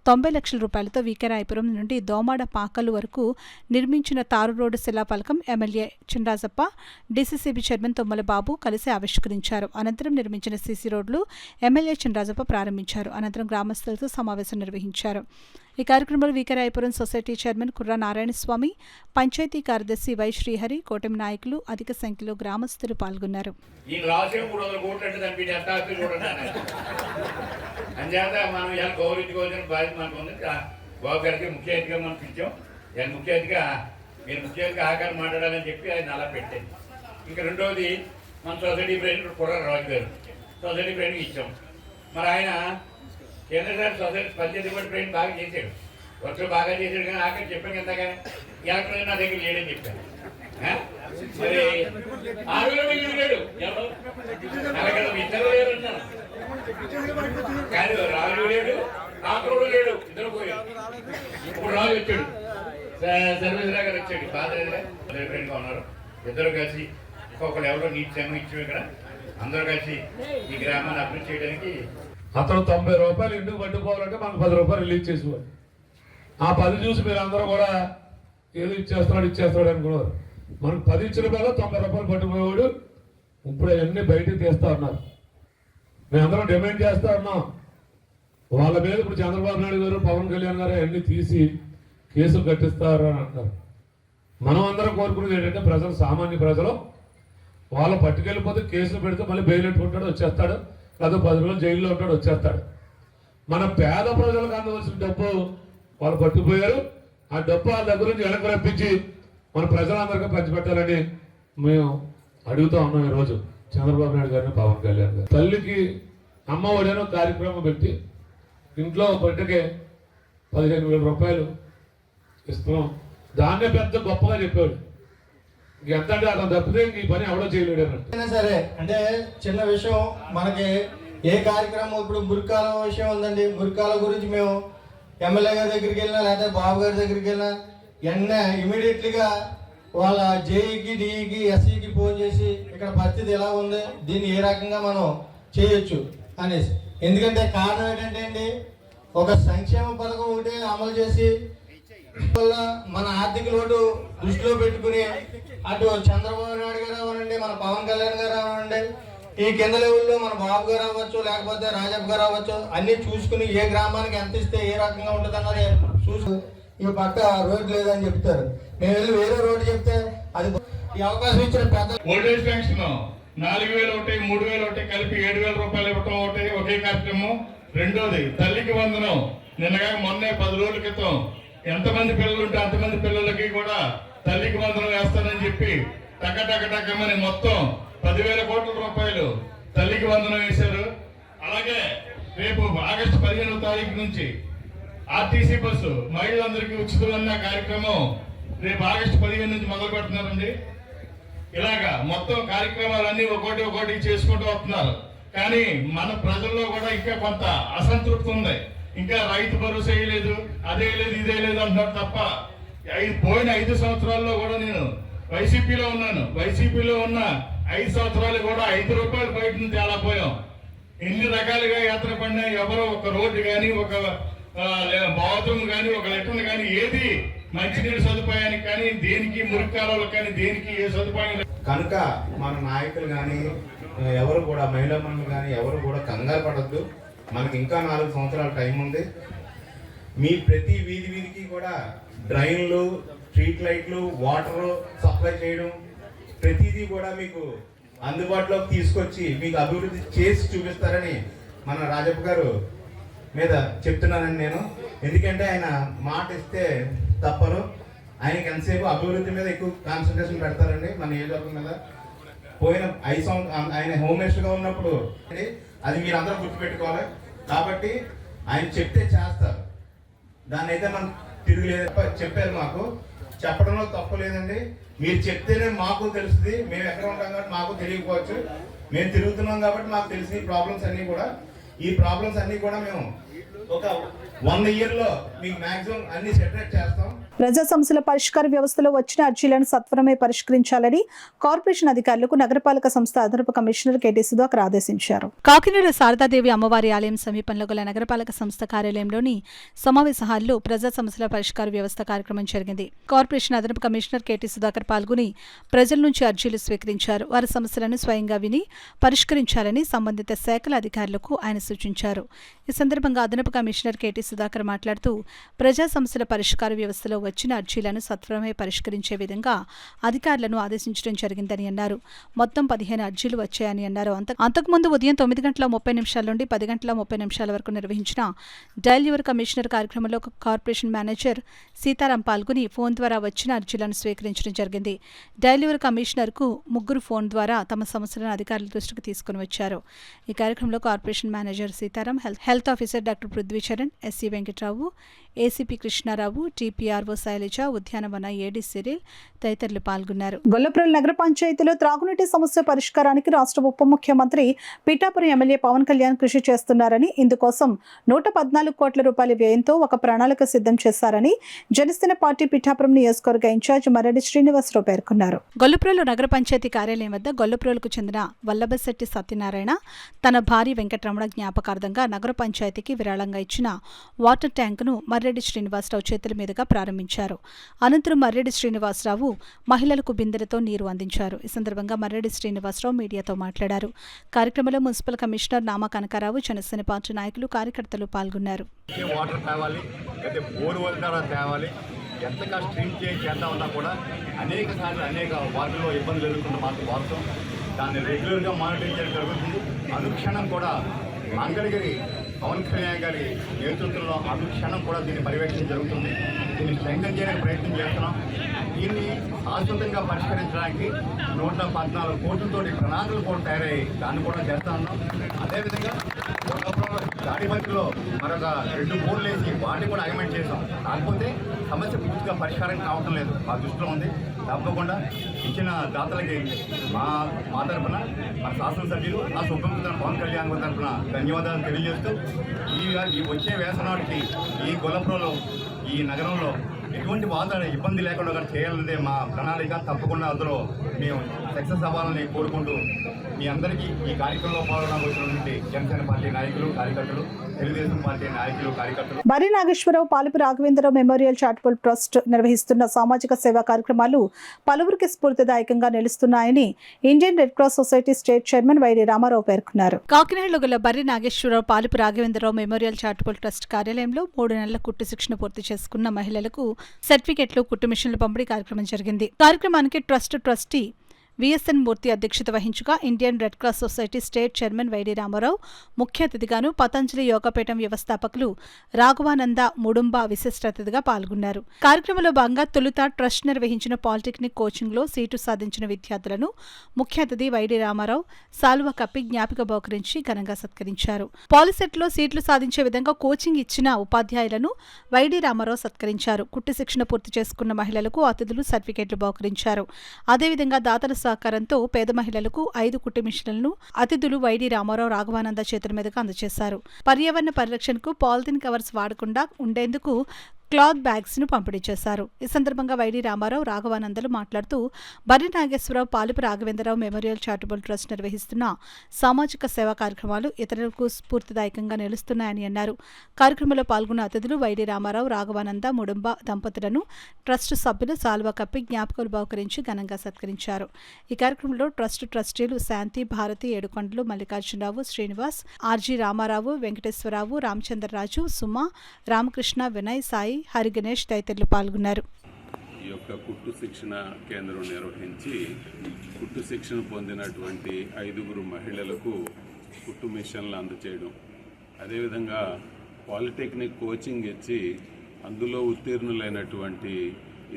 90 లక్షల రూపాయలతో వీకేరాయపురం నుండి దోమాడ పాకలు వరకు నిర్మించిన తారు రోడ్డు శిలాఫలకం MLA Chinarajappa, DCCB chairman Tummala Babu కలిసి ఆవిష్కరించారు. అనంతరం నిర్మించిన సీసీ రోడ్లు ఎమ్మెల్యే చినరాజప్ప ప్రారంభించారు. అనంతరం గ్రామస్తులతో సమావేశం నిర్వహించారు. ఈ కార్యక్రమంలో వీకేరాయపురం సొసైటీ చైర్మన్ కుర్రా నారాయణస్వామి, పంచాయతీ కార్యదర్శి వై శ్రీహరి, కూటమి నాయకులు అధిక సంఖ్యలో గ్రామస్తులు పాల్గొన్నారు. బాబు గారికి ముఖ్య అతిథిగా మనం పిలిచాం. ముఖ్య అతిథిగా మీరు ముఖ్య అతిథిగా ఆకారం మాట్లాడాలని చెప్పి ఆయన అలా పెట్టాను. ఇంకా రెండవది మన సొసైటీ ప్రెసిడెంట్ కుర్ర రాజు గారు సొసైటీ ప్రెసిడెంట్ ఇచ్చాం. మరి ఆయన కేంద్ర sir society panchayat board president బాగా చేశాడు, వర్క్లు బాగా చేశాడు. కానీ ఆఖరి చెప్పాను కదా, కానీ ఎలక్ట్రానిక్ నా దగ్గర లేడని చెప్పాను. మరి 6 వేలు లేడు, ఇద్దరు లేరు అన్నాను. కానీ రాజు లేడు, ఆకుడు లేడు, ఇద్దరు పోయాడు. ఇప్పుడు రాజు వచ్చాడు, సర్వేశ్వరరావు గారు వచ్చాడు, ఫ్రెండ్గా ఉన్నారు. ఇద్దరు కలిసి ఒక్కొక్కరు ఎవరో నీటి శ్రమ ఇచ్చాం. ఇక్కడ అందరూ కలిసి ఈ గ్రామాన్ని అభివృద్ధి చేయడానికి అతను 90 రూపాయలు ఇంటికి పట్టుకోవాలంటే మనకు 10 రూపాయలు రిలీజ్ చేసేవాడు. ఆ 10 చూసి మీరు అందరూ కూడా ఏదో ఇచ్చేస్తాడు అనుకున్నారు. మనకు 10 ఇచ్చిన వేళ 90 రూపాయలు పట్టుకుపోయేవాడు. ఇప్పుడు అవన్నీ బయటకు తీస్తా ఉన్నారు. మేమందరం డిమాండ్ చేస్తా ఉన్నాం. వాళ్ళ మీద ఇప్పుడు చంద్రబాబు నాయుడు గారు, పవన్ కళ్యాణ్ గారు అవన్నీ తీసి కేసులు కట్టిస్తారు అని అంటారు. మనం అందరం కోరుకునేది ఏంటంటే ప్రజలు, సామాన్య ప్రజలు వాళ్ళు పట్టుకెళ్ళిపోతే కేసులు పెడితే మళ్ళీ బెయిల్ పెట్టుకుంటాడు, వచ్చేస్తాడు. లేదా 10 రోజులు జైల్లో ఉంటాడు, వచ్చేస్తాడు. మన పేద ప్రజలకు అందవలసిన డబ్బు వాళ్ళు పట్టుకుపోయారు. ఆ డబ్బు వాళ్ళ దగ్గర నుంచి వెనక్కి రప్పించి మన ప్రజలందరికీ పంచిపెట్టాలని మేము అడుగుతూ ఉన్నాం. ఈరోజు చంద్రబాబు నాయుడు గారిని, పవన్ కళ్యాణ్ గారు తల్లికి అమ్మ ఒడేనో కార్యక్రమం పెట్టి ఇంట్లో బిడ్డకే 15,000 రూపాయలు ఇస్తున్నాం. దాన్నే పెద్ద గొప్పగా చెప్పాడు. ఎంత అంటే అతను తప్పితే ఈ పని ఎవడో చేయలేడు అన్నట్టు. సరే అంటే చిన్న విషయం, మనకి ఏ కార్యక్రమం ఇప్పుడు మురికాల విషయం ఉందండి. మురికాల గురించి మేము ఎమ్మెల్యే గారి దగ్గరికి వెళ్ళినా లేకపోతే బాబు గారి దగ్గరికి వెళ్ళినా ఇమీడియట్లీగా వాళ్ళ జేఈకి, డిఈకి, ఎస్ఈకి ఫోన్ చేసి ఇక్కడ పరిస్థితి ఎలా ఉంది, దీన్ని ఏ రకంగా మనం చేయొచ్చు అనేసి. ఎందుకంటే కారణం ఏంటంటే అండి, ఒక సంక్షేమ పథకం ఒకటి అమలు చేసి వల్ల మన ఆర్థిక లోటు దృష్టిలో పెట్టుకుని అటు చంద్రబాబు నాయుడు గారు అవ్వనండి, మన పవన్ కళ్యాణ్ గారు అవ్వనండి, ఈ కింద లెవెల్లో మన బాబు గారు అవ్వచ్చు, లేకపోతే రాజప్ప గారు అవ్వచ్చు, అన్ని చూసుకుని ఏ గ్రామానికి ఎంత ఇస్తే ఏ రకంగా ఉంటుంది అన్నది చూసు. ఈ పక్క రోడ్డు లేదని చెప్తారు, మేము వెళ్ళి వేరే రోడ్డు చెప్తే అది ఈ అవకాశం ఇచ్చిన పెద్ద ఓల్డేజ్ పెన్షన్ 4,000 ఒకటి, 3,000 ఒకటి కలిపి 7,000 రూపాయలు ఇవ్వటం ఒకటి ఒకే కార్యక్రమం. రెండోది తల్లికి వందనం. నిన్నగా మొన్నే 10 రోజుల క్రితం ఎంతమంది పిల్లలు ఉంటే అంతమంది పిల్లలకి కూడా తల్లికి వందనం వేస్తానని చెప్పి టకటకటకమని మొత్తం 10,000 కోట్ల రూపాయలు తల్లికి వందనం వేశారు. అలాగే రేపు ఆగస్టు 15వ తారీఖు నుంచి ఆర్టీసీ బస్సు మహిళలందరికీ ఉచితమన్న కార్యక్రమం రేపు ఆగస్టు 15 నుంచి మొదలు పెడుతున్నారండి. ఇలాగా మొత్తం కార్యక్రమాలన్నీ ఒకటి చేసుకుంటూ వస్తున్నారు. కానీ మన ప్రజల్లో కూడా ఇంకా కొంత అసంతృప్తి ఉంది. ఇంకా రైతు భరోసా వేయలేదు, అదే లేదు, ఇదే లేదు అంటున్నారు తప్ప పోయిన 5 సంవత్సరాల్లో కూడా నేను వైసీపీలో ఉన్నాను. వైసీపీలో ఉన్న 5 సంవత్సరాలు కూడా 5 రూపాయలు బయట నుంచి అలా పోయాం. ఎన్ని రకాలుగా యాత్ర పడినా ఎవరో ఒక రోడ్డు కానీ, ఒక బాత్రూమ్ కానీ, ఒక లెటర్ కానీ, ఏది మంచినీటి సదుపాయానికి కానీ, దేనికి మురికాలకు కానీ, దేనికి ఏ సదుపాయం కనుక మన నాయకులు కానీ ఎవరు కూడా, మహిళా మనులు కానీ ఎవరు కూడా కంగారు పడద్దు. మనకి ఇంకా 4 సంవత్సరాల టైం ఉంది. మీ ప్రతి వీధికి కూడా డ్రైన్లు, స్ట్రీట్ లైట్లు, వాటర్ సప్లై చేయడం, ప్రతిదీ కూడా మీకు అందుబాటులోకి తీసుకొచ్చి మీకు అభివృద్ధి చేసి చూపిస్తారని మన రాజప్ప గారు మీద చెప్తున్నానని నేను. ఎందుకంటే ఆయన మాట ఇస్తే తప్పరు. ఆయనకి ఎంతసేపు అభివృద్ధి మీద ఎక్కువ కాన్సన్ట్రేషన్ పెడతారండి మన నియోజకవర్గం మీద. పోయిన 5 సంవత్సరాలు ఆయన హోమ్ మినిస్టర్గా ఉన్నప్పుడు అది మీరు అందరూ గుర్తుపెట్టుకోవాలి. కాబట్టి ఆయన చెప్తే చేస్తారు, దాన్ని అయితే మనం తిరుగులేదు. చెప్పారు, మాకు చెప్పడంలో తప్పు లేదండి. మీరు చెప్తేనే మాకు తెలుస్తుంది. మేము ఎక్కడ ఉంటాం కాబట్టి మాకు తెలియకపోవచ్చు. మేము తిరుగుతున్నాం కాబట్టి మాకు తెలిసిన ఈ ప్రాబ్లమ్స్ అన్నీ కూడా మేము ఒక 1 ఇయర్లో మీకు మ్యాక్సిమం అన్ని సెటరేట్ చేస్తాం. ప్రజా సమస్యల పరిష్కార వ్యవస్థలో వచ్చిన అర్జీలను సత్వరమే పరిష్కరించాలని కార్పొరేషన్ అధికారులకు నగరపాలక సంస్థ అదనపు కమిషనర్ కెటి సుధాకర్ ఆదేశించారు. కాకినాడ శారదాదేవి అమ్మవారి ఆలయం సమీపంలో గల నగరపాలక సంస్థ కార్యాలయంలోని సమావేశ హాల్లో ప్రజా సమస్యల పరిష్కార వ్యవస్థ కార్యక్రమం జరిగింది. కార్పొరేషన్ అదనపు కమిషనర్ కెటి సుధాకర్ పాల్గొని ప్రజల నుంచి అర్జీలు స్వీకరించారు. వారి సమస్యలను స్వయంగా విని పరిష్కరించాలని సంబంధిత శాఖల అధికారులకు ఆయన సూచించారు. ఈ సందర్భంగా అదనపు కమిషనర్ కెటి సుధాకర్ మాట్లాడుతూ ప్రజా సమస్యల పరిష్కార వ్యవస్థలో వచ్చిన అర్జీలను సత్వరమే పరిష్కరించే విధంగా అధికారులను ఆదేశించడం జరిగిందని అన్నారు. మొత్తం 15 అర్జీలు వచ్చాయని అన్నారు. అంతకుముందు ఉదయం 9:30 నుండి 10:30 వరకు నిర్వహించిన డయల్ యువర్ కమిషనర్ కార్యక్రమంలో కార్పొరేషన్ మేనేజర్ సీతారాం పాల్గొని ఫోన్ ద్వారా వచ్చిన అర్జీలను స్వీకరించడం జరిగింది. డయల్ యువర్ కమిషనర్ కు 3 ఫోన్ ద్వారా తమ సమస్యలను అధికారుల దృష్టికి తీసుకుని వచ్చారు. ఈ కార్యక్రమంలో corporation manager Sitaram, health officer doctor Prithvicharan, SC Venkatrao, ACP Krishnarao, TPRO Sailaja, ఉద్యానవన ఏడీ సిరిల్ తదితరులు పాల్గొన్నారు. గొల్లప్రోలు నగర పంచాయతీలో త్రాగునీటి సమస్య పరిష్కారానికి రాష్ట్ర ఉప ముఖ్యమంత్రి పిఠాపురం ఎమ్మెల్యే పవన్ కళ్యాణ్ కృషి చేస్తున్నారని, ఇందుకోసం 114 కోట్ల రూపాయల వ్యయంతో ఒక ప్రణాళిక సిద్ధం చేశారని జనసేన పార్టీ పిఠాపురం నియోజకవర్గ ఇన్ఛార్జ్ మర్రెడ్డి శ్రీనివాసరావు పేర్కొన్నారు. గొల్లప్రోలు నగర పంచాయతీ కార్యాలయం వద్ద గొల్లప్రోలుకు చెందిన వల్లభశెట్టి సత్యనారాయణ తన భార్య వెంకటరమణ జ్ఞాపకార్థంగా నగర పంచాయతీకి విరాళంగా ఇచ్చిన వాటర్ ట్యాంకును మర్రెడ్డి శ్రీనివాసరావు చేతుల మీదుగా ప్రారంభించారు. అనంతరం మర్రెడ్డి శ్రీనివాసరావు మహిళలకు బిందెలతో నీరు అందించారు. ఈ సందర్భంగా మర్రెడ్డి శ్రీనివాసరావు మీడియాతో మాట్లాడారు. కార్యక్రమంలో municipal commissioner Nama Kanakarao, Janasena party నాయకులు, కార్యకర్తలు పాల్గొన్నారు. వాటర్ తేవాలి, అయితే బోర్వెల్ ద్వారా తేవాలి, ఎంతగా స్ట్రీమ్ చేద్దాం ఉన్నా కూడా అనేక సార్లు అనేక వార్డుల్లో ఇబ్బందులు ఎదుర్కొన్న మాకు వాస్తవం. దాన్ని రెగ్యులర్గా మానిటరింగ్ చేయడం జరుగుతుంది. అనుక్షణం కూడా మంగళగిరి పవన్ కళ్యాణ్ గారి నేతృత్వంలో అనుక్షణం కూడా దీన్ని పర్యవేక్షణ జరుగుతుంది. దీన్ని స్ట్రెంగ్థన్ చేయడానికి ప్రయత్నం చేస్తున్నాం. దీన్ని శాశ్వతంగా పరిష్కరించడానికి 114 కోట్లతోటి ప్రణాళికలు కూడా తయారయ్యి దాన్ని కూడా చేస్తా ఉన్నాం. అదేవిధంగా దాడి మధ్యలో మరొక 2 బోర్లు వేసి వాటిని కూడా అగ్రిమెంట్ చేసాం. కాకపోతే సమస్య పూర్తిగా పరిష్కారం కావటం లేదు. మా దృష్టిలో ఉంది. తప్పకుండా ఇచ్చిన దాతలకి మా తరఫున మన శాసనసభ్యులు ఆ ఉపముఖ్యమంత్రి పవన్ కళ్యాణ్ గారి తరఫున ధన్యవాదాలు తెలియజేస్తూ ఈ వచ్చే వేసనాటికి ఈ గొల్లపురంలో ఈ నగరంలో ఎటువంటి వాతావరణ ఇబ్బంది లేకుండా కూడా చేయాలన్నదే మా ప్రణాళిక. తప్పకుండా అందులో మేము సక్సెస్ అవ్వాలని కోరుకుంటూ మీ అందరికీ ఈ కార్యక్రమంలో పాల్గొనడానికి వచ్చినటువంటి జనసేన పార్టీ నాయకులు, కార్యకర్తలు, తెలుగుదేశం పార్టీ నాయకులు, కార్యకర్తలు. Barri Nageswararao Palupu Raghavendrarao memorial charitable trust నిర్వహిస్తున్న సామాజిక సేవా కార్యక్రమాలు పలువురికి స్ఫూర్తిదాయకంగా నిలుస్తున్నాయని Indian red cross society state chairman YD Ramarao పేర్కొన్నారు. కాకినాడలో గల Barri Nageswararao Palupu Raghavendrarao memorial charitable trust కార్యాలయంలో 3 నెలల కుట్టు శిక్షణ పూర్తి చేసుకున్న మహిళలకు సర్టిఫికెట్లు, కుట్టు మిషన్ల పంపిణీ కార్యక్రమం జరిగింది. కార్యక్రమానికి ట్రస్టీ విఎస్ఎన్ మూర్తి అధ్యక్షత వహించగా Indian red cross society state chairman YD Ramarao ముఖ్య అతిథిగాను, పతంజలి యోగపీఠం వ్యవస్థాపకులు రాఘవానంద ముడుంబ విశిష్ట అతిథిగా పాల్గొన్నారు. కార్యక్రమంలో భాగంగా తొలుత ట్రస్ట్ నిర్వహించిన పాలిటెక్నిక్ కోచింగ్లో సీటు సాధించిన విద్యార్థులను ముఖ్య అతిథి వైడి రామారావు సాల్వ కప్పి జ్ఞాపిక బహుకరించి ఘనంగా సత్కరించారు. పాలిసెట్లో సీట్లు సాధించే విధంగా కోచింగ్ ఇచ్చిన ఉపాధ్యాయులను వైడి రామారావు సత్కరించారు. కుట్టు శిక్షణ పూర్తి చేసుకున్న మహిళలకు అతిథులు సర్టిఫికెట్లు బహుకరించారు. అదేవిధంగా దాతల సహకారంతో పేద మహిళలకు 5 కుట్టు మిషన్లను అతిథులు వైడి రామారావు, రాఘవానంద చేతుల మీదుగా అందజేశారు. పర్యావరణ పరిరక్షణకు పాలిథిన్ కవర్స్ వాడకుండా ఉండేందుకు క్లాత్ బ్యాగ్స్ ను పంపిణీ చేశారు. ఈ సందర్భంగా వైడి రామారావు, రాఘవానందలు మాట్లాడుతూ Barri Nageswararao Palupu Raghavendrarao memorial charitable trust నిర్వహిస్తున్న సామాజిక సేవా కార్యక్రమాలు ఇతరులకు స్ఫూర్తిదాయకంగా నిలుస్తున్నాయని అన్నారు. కార్యక్రమంలో పాల్గొన్న అతిథులు వైడి రామారావు, రాఘవానంద ముడుంబ దంపతులను ట్రస్ట్ సభ్యులు సాల్వా కప్పి జ్ఞాపకాలు బహుకరించి ఘనంగా సత్కరించారు. ఈ కార్యక్రమంలో ట్రస్టీలు శాంతి, భారతి, ఏడుకొండలు, మల్లికార్జునరావు, శ్రీనివాస్, ఆర్జీ రామారావు, వెంకటేశ్వరరావు, రామచంద్రరాజు, సుమ, రామకృష్ణ, వినయ్, సాయి, హరి గణేష్ తదితరులు పాల్గొన్నారు. ఈ యొక్క కుట్టు శిక్షణ కేంద్రం నిర్వహించి కుట్టు శిక్షణ పొందినటువంటి 5 మహిళలకు కుట్టు మిషన్లు అందచేయడం, అదేవిధంగా పాలిటెక్నిక్ కోచింగ్ ఇచ్చి అందులో ఉత్తీర్ణులైనటువంటి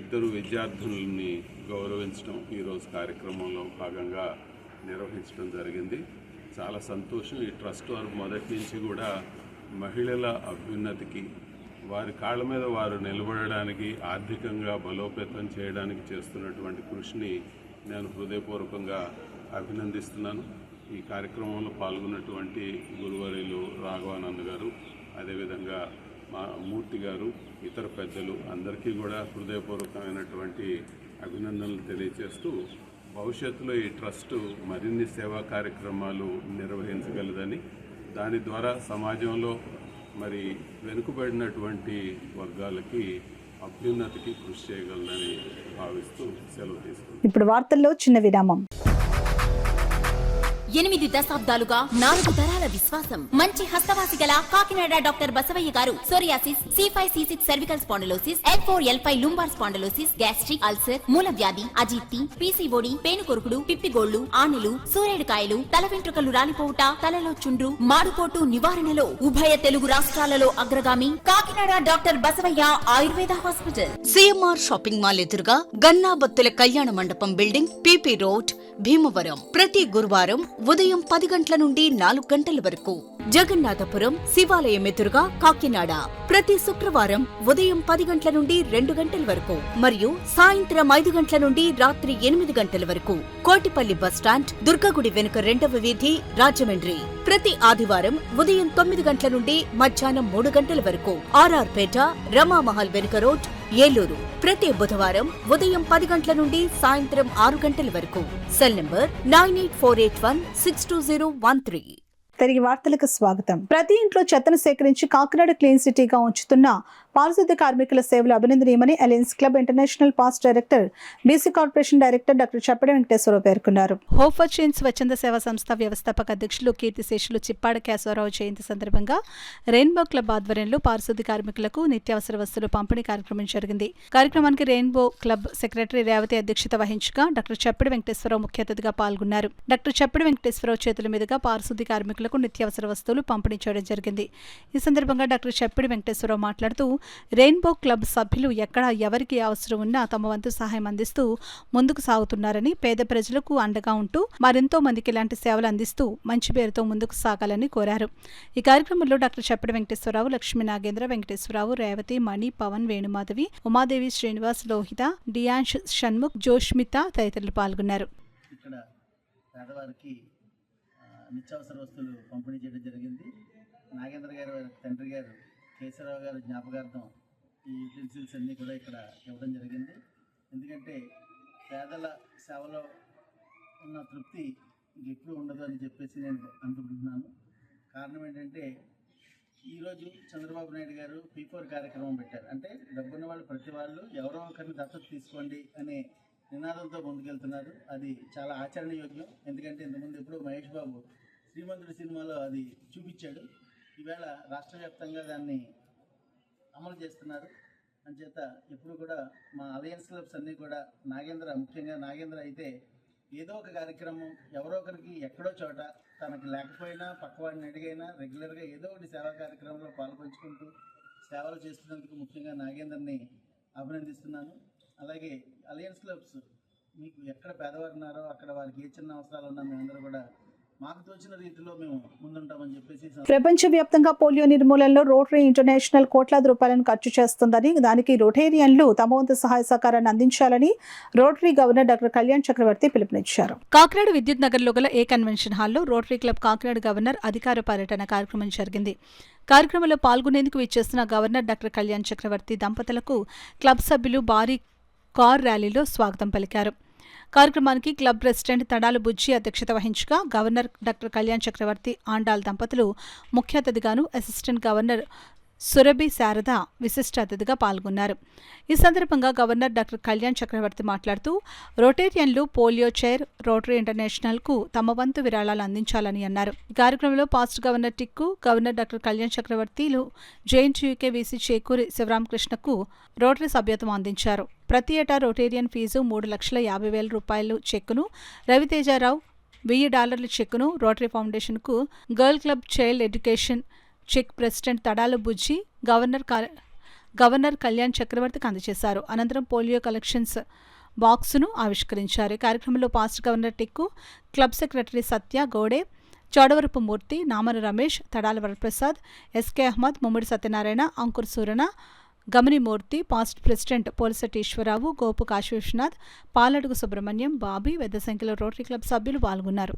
2 విద్యార్థులని గౌరవించడం ఈరోజు కార్యక్రమంలో భాగంగా నిర్వహించడం జరిగింది. చాలా సంతోషం. ఈ ట్రస్ట్ వారు మొదటి నుంచి కూడా మహిళల అభ్యున్నతికి, వారి కాళ్ళ మీద వారు నిలబడడానికి, ఆర్థికంగా బలోపేతం చేయడానికి చేస్తున్నటువంటి కృషిని నేను హృదయపూర్వకంగా అభినందిస్తున్నాను. ఈ కార్యక్రమంలో పాల్గొన్నటువంటి గురువర్యులు రాఘవానంద్ గారు, అదేవిధంగా మా మూర్తి గారు, ఇతర పెద్దలు అందరికీ కూడా హృదయపూర్వకమైనటువంటి అభినందనలు తెలియజేస్తూ భవిష్యత్తులో ఈ ట్రస్టు మరిన్ని సేవా కార్యక్రమాలు నిర్వహించగలదని, దాని ద్వారా సమాజంలో మరి వెనుకబడినటువంటి వర్గాలకి అభ్యున్నతికి కృషి చేయగలదని భావిస్తూ సెలవు తీసుకుంటాం. ఇప్పుడు వార్తల్లో చిన్న విరామం. 8 దశాబ్దాలుగా 4 తరాల విశ్వాసం. మంచి హస్తవాసి గల కాకినాడ డాక్టర్ బసవయ్య గారు psoriasis, C5, C6 cervical spondylosis, L4, L5 lumbar spondylosis, gastric ulcer, మూల వ్యాధి, అజీర్తి, PCOD, పేనుకొరుకుడు, పిప్పిగోళ్లు, ఆనెలు, సూరేడుకాయలు, తల వెంట్రుకలు రాలిపోవుట, తలలో చుండ్రు, మాడుకోటు నివారణలో ఉభయ తెలుగు రాష్ట్రాలలో అగ్రగామి Kakinada doctor Basavaiah Ayurveda hospital. CMR shopping mall ఎదురుగా గన్నాబత్తుల కళ్యాణ మండపం బిల్డింగ్, PP రోడ్, భీమవరం. ప్రతి గురువారం ఉదయం 10 గంటల నుండి 4 గంటల వరకు. జగన్నాథపురం శివాలయం ఎదురుగా కాకినాడ. ప్రతి శుక్రవారం ఉదయం 10 గంటల నుండి 2 గంటల వరకు మరియు సాయంత్రం 5 గంటల నుండి రాత్రి 8 గంటల వరకు. కోటిపల్లి బస్టాండ్, దుర్గగుడి వెనుక 2వ వీధి, రాజమండ్రి. ప్రతి ఆదివారం ఉదయం 9 గంటల నుండి మధ్యాహ్నం 3 గంటల వరకు. RR పేట, రమామహల్ వెనుక రోడ్, ఏలూరు. ప్రతి బుధవారం ఉదయం 10 గంటల నుండి సాయంత్రం 6 గంటల వరకు. Cell number 9848162013. తిరిగి వార్తలకు స్వాగతం. ప్రతి ఇంట్లో చెత్తను సేకరించి కాకినాడ క్లీన్ సిటీగా ఉంచుతున్న పారిశుద్ధ్య కార్మికుల సేవలు అభినందనీయమని alliance club international past director, BC corporation director doctor Chappadi Venkateswararao పేర్కొన్నారు. హోప్ ఫర్ చేంజ్ స్వచ్ఛంద సేవా సంస్థ వ్యవస్థాపక అధ్యక్షులు కీర్తిశేషులు చిప్పాడ కేశవరావు జయంతి సందర్భంగా రెయిన్బో క్లబ్ ఆధ్వర్యంలో పారిశుద్ధ్య కార్మికులకు నిత్యావసర వస్తువులు పంపిణీ కార్యక్రమం జరిగింది. కార్యక్రమానికి రెయిన్బో క్లబ్ సెక్రటరీ రేవతి అధ్యక్షత వహించగా డాక్టర్ చప్పడి వెంకటేశ్వరరావు ముఖ్య అతిథిగా పాల్గొన్నారు. డాక్టర్ చప్పడి వెంకటేశ్వరరావు చేతుల మీదుగా పారిశుద్ధ్య కార్మికులకు నిత్యావసర వస్తువులు పంపిణీ చేయడం జరిగింది. ఈ సందర్భంగా డాక్టర్ చప్పడి వెంకటేశ్వరరావు మాట్లాడుతూ రెయిన్బో క్లబ్ సభ్యులు ఎక్కడ ఎవరికి అవసరం ఉన్నా తమ వంతు సహాయం అందిస్తూ ముందుకు సాగుతున్నారని, పేద ప్రజలకు అండగా ఉంటూ మరెంతో మందికి ఇలాంటి సేవలు అందిస్తూ మంచి పేరుతో ముందుకు సాగాలని కోరారు. ఈ కార్యక్రమంలో డాక్టర్ చప్పడి వెంకటేశ్వరరావు, లక్ష్మీ నాగేంద్ర, వెంకటేశ్వరరావు, రేవతి, మణి, పవన్, వేణుమాధవి, ఉమాదేవి, శ్రీనివాస్, లోహిత, డియాన్ష్, షణ్ముఖ్, జోష్మిత తదితరులు పాల్గొన్నారు. ఇక్కడ పేదవారికి నిత్యావసర వస్తువులు పంపిణీ చేయడం జరిగింది. నాగేంద్ర గారు తండ్రి గారు కేశవరావు గారు జ్ఞాపకార్థం ఈ యూటెన్సిల్స్ అన్నీ కూడా ఇక్కడ ఇవ్వడం జరిగింది. ఎందుకంటే పేదల సేవలో ఉన్న తృప్తి ఇంకెప్పుడు ఉండదు అని చెప్పేసి నేను అనుకుంటున్నాను. కారణం ఏంటంటే ఈరోజు చంద్రబాబు నాయుడు గారు P4 కార్యక్రమం పెట్టారు. అంటే డబ్బున్న వాళ్ళు ప్రతి వాళ్ళు ఎవరో ఒకరిని దత్తత తీసుకోండి అనే నినాదంతో ముందుకెళ్తున్నారు. అది చాలా ఆచరణయోగ్యం. ఎందుకంటే ఇంతకుముందు ఎప్పుడో మహేష్ బాబు శ్రీమంతుడి సినిమాలో అది చూపించాడు. ఈవేళ రాష్ట్ర వ్యాప్తంగా దాన్ని అమలు చేస్తున్నారు. అంచేత ఎప్పుడు కూడా మా అలయన్స్ క్లబ్స్ అన్నీ కూడా ముఖ్యంగా నాగేంద్ర అయితే ఏదో ఒక కార్యక్రమం ఎవరో ఒకరికి ఎక్కడో చోట తనకి లేకపోయినా పక్కవాడిని అడిగైనా రెగ్యులర్గా ఏదో ఒకటి సేవా కార్యక్రమంలో పాల్పంచుకుంటూ సేవలు చేస్తున్నందుకు ముఖ్యంగా నాగేంద్రని అభినందిస్తున్నాను. అలాగే అలయన్స్ క్లబ్స్ మీకు ఎక్కడ పేదవారు ఉన్నారో అక్కడ వారికి ఏ చిన్న అవసరాలు ఉన్నా మేమందరూ కూడా మాకు తోచిన రీతిలో మేము ముందుంటామని చెప్పేసి. ప్రపంచవ్యాప్తంగా పోలియో నిర్మూలనలో రోటరీ ఇంటర్నేషనల్ కోట్లాది రూపాయలను ఖర్చు చేస్తుందని, దానికి రొటేరియన్లు తమ వంతు సహాయ సహకారాన్ని అందించాలని రోటరీ గవర్నర్ డాక్టర్ కళ్యాణ్ చక్రవర్తి పిలుపునిచ్చారు. కాకినాడ విద్యుత్ నగర్లో గల ఏ కన్వెన్షన్ హాల్లో రోటరీ క్లబ్ కాకినాడ గవర్నర్ అధికార పర్యటన కార్యక్రమం జరిగింది. కార్యక్రమంలో పాల్గొనేందుకు విచ్చేసిన గవర్నర్ డాక్టర్ కళ్యాణ్ చక్రవర్తి దంపతులకు క్లబ్ సభ్యులు భారీ కార్ ర్యాలీలో స్వాగతం పలికారు. కార్యక్రమానికి క్లబ్ ప్రెసిడెంట్ తడాలు బుజ్జి అధ్యక్షత వహించగా గవర్నర్ డాక్టర్ కళ్యాణ్ చక్రవర్తి ఆండాల్ దంపతులు ముఖ్య అతిథిగాను, అసిస్టెంట్ గవర్నర్ సురభి శారద విశిష్ట అతిథిగా పాల్గొన్నారు. ఈ సందర్భంగా గవర్నర్ డాక్టర్ కళ్యాణ్ చక్రవర్తి మాట్లాడుతూ రొటేరియన్లు పోలియో చైర్ రోటరీ ఇంటర్నేషనల్కు తమ వంతు విరాళాలు అందించాలని అన్నారు. ఈ కార్యక్రమంలో past governor Tikku, governor doctor Kalyan చక్రవర్తిలు జేఎన్టీయూకే వీసీ చేకూరి శివరామకృష్ణకు రోటరీ సభ్యత్వం అందించారు. ప్రతి ఏటా రొటేరియన్ ఫీజు 3,50,000 రూపాయలు చెక్కును, రవితేజారావు $1000 చెక్కును రోటరీ ఫౌండేషన్కు, girl club child education check president Tadala Bujji governor Kalyan చక్రవర్తికి అందజేశారు. అనంతరం పోలియో కలెక్షన్స్ బాక్సును ఆవిష్కరించారు. ఈ కార్యక్రమంలో past governor Tikku, club secretary Satya Goude, Chowdavarapu Murthy, Namana Ramesh, Tadala Varaprasad, SK Ahmed, Mummidi Satyanarayana, Ankur Surana, Gamanimurthy, past president Polisetti Eswararao, Gopu Kasi Viswanath, Paladugu Subrahmanyam, Bobby పెద్ద సంఖ్యలో రోటరీ క్లబ్ సభ్యులు పాల్గొన్నారు.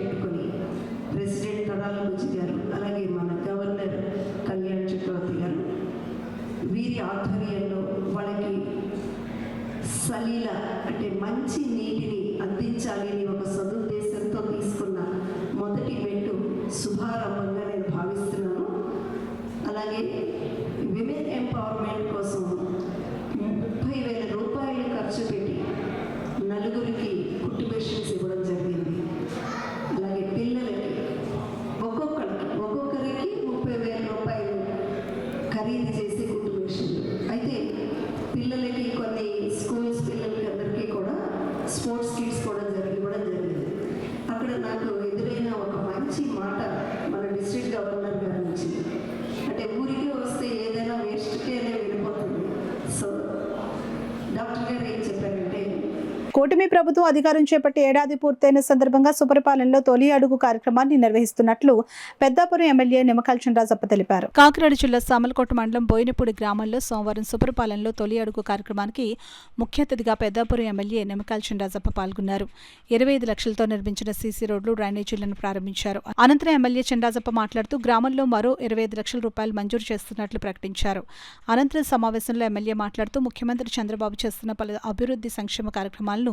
పెట్టుకొని ప్రెసిడెంట్ ప్రణబ్ ముఖర్జీ గారు, అలాగే మన గవర్నర్ కళ్యాణ్ చక్రవర్తి గారు, వీరి ఆధ్వర్యంలో వాళ్ళకి సలీల అంటే మంచి నీటిని అందించాలి అని ఒక సదుద్దేశంతో తీసుకున్న మొదటి మెట్టు శుభారంభంగా నేను భావిస్తున్నాను. అలాగే విమెన్ ఎంపవర్మెంట్ కోసం 30,000 రూపాయలు ఖర్చు పెట్టి 4 కుట్టు మెషిన్స్ ఇవ్వడం జరిగింది. అలాగే పిల్లలకి ఒక్కొక్కరికి 30,000 రూపాయలు ఖరీదు చేసి కుట్టు మెషిన్లు. అయితే పిల్లలకి కొన్ని స్కూల్స్ పిల్లలకి అందరికీ కూడా స్పోర్ట్స్ కిట్స్ కూడా ఇవ్వడం జరిగింది. అక్కడ నాకు ఎదురైన ఒక మంచి మాట మన డిస్ట్రిక్ట్ గవర్నర్ గారి నుంచి, అంటే ఊరికి వస్తే ఏదైనా వేస్ట్కే వెళ్ళిపోతుంది. సో డాక్టర్ గారు ఏం చెప్పారంటే, కూటమి ప్రభుత్వం అధికారం చేపట్టి ఏడాది పూర్తయిన సందర్భంగా సుపరిపాలనలో తొలి అడుగు కార్యక్రమాన్ని నిర్వహిస్తున్నట్లు పెద్దాపురం ఎమ్మెల్యే నిమ్మకాయల చినరాజప్ప తెలిపారు. కాకినాడ జిల్లా సామలకోట మండలం బోయినపూడి గ్రామంలో సోమవారం సుపరిపాలనలో తొలి అడుగు కార్యక్రమానికి ముఖ్య అతిథిగా పెద్దాపురం ఎమ్మెల్యే నిమ్మకాయల చినరాజప్ప పాల్గొన్నారు. 25 లక్షలతో నిర్మించిన సీసీ రోడ్లు, డ్రైనేజీలను ప్రారంభించారు. అనంతరం ఎమ్మెల్యే చినరాజప్ప మాట్లాడుతూ గ్రామంలో మరో 25 లక్షల రూపాయలు మంజూరు చేస్తున్నట్లు ప్రకటించారు. అనంతరం సమావేశంలో ఎమ్మెల్యే మాట్లాడుతూ ముఖ్యమంత్రి చంద్రబాబు చేస్తున్న పలు అభివృద్ధి సంక్షేమ కార్యక్రమాలను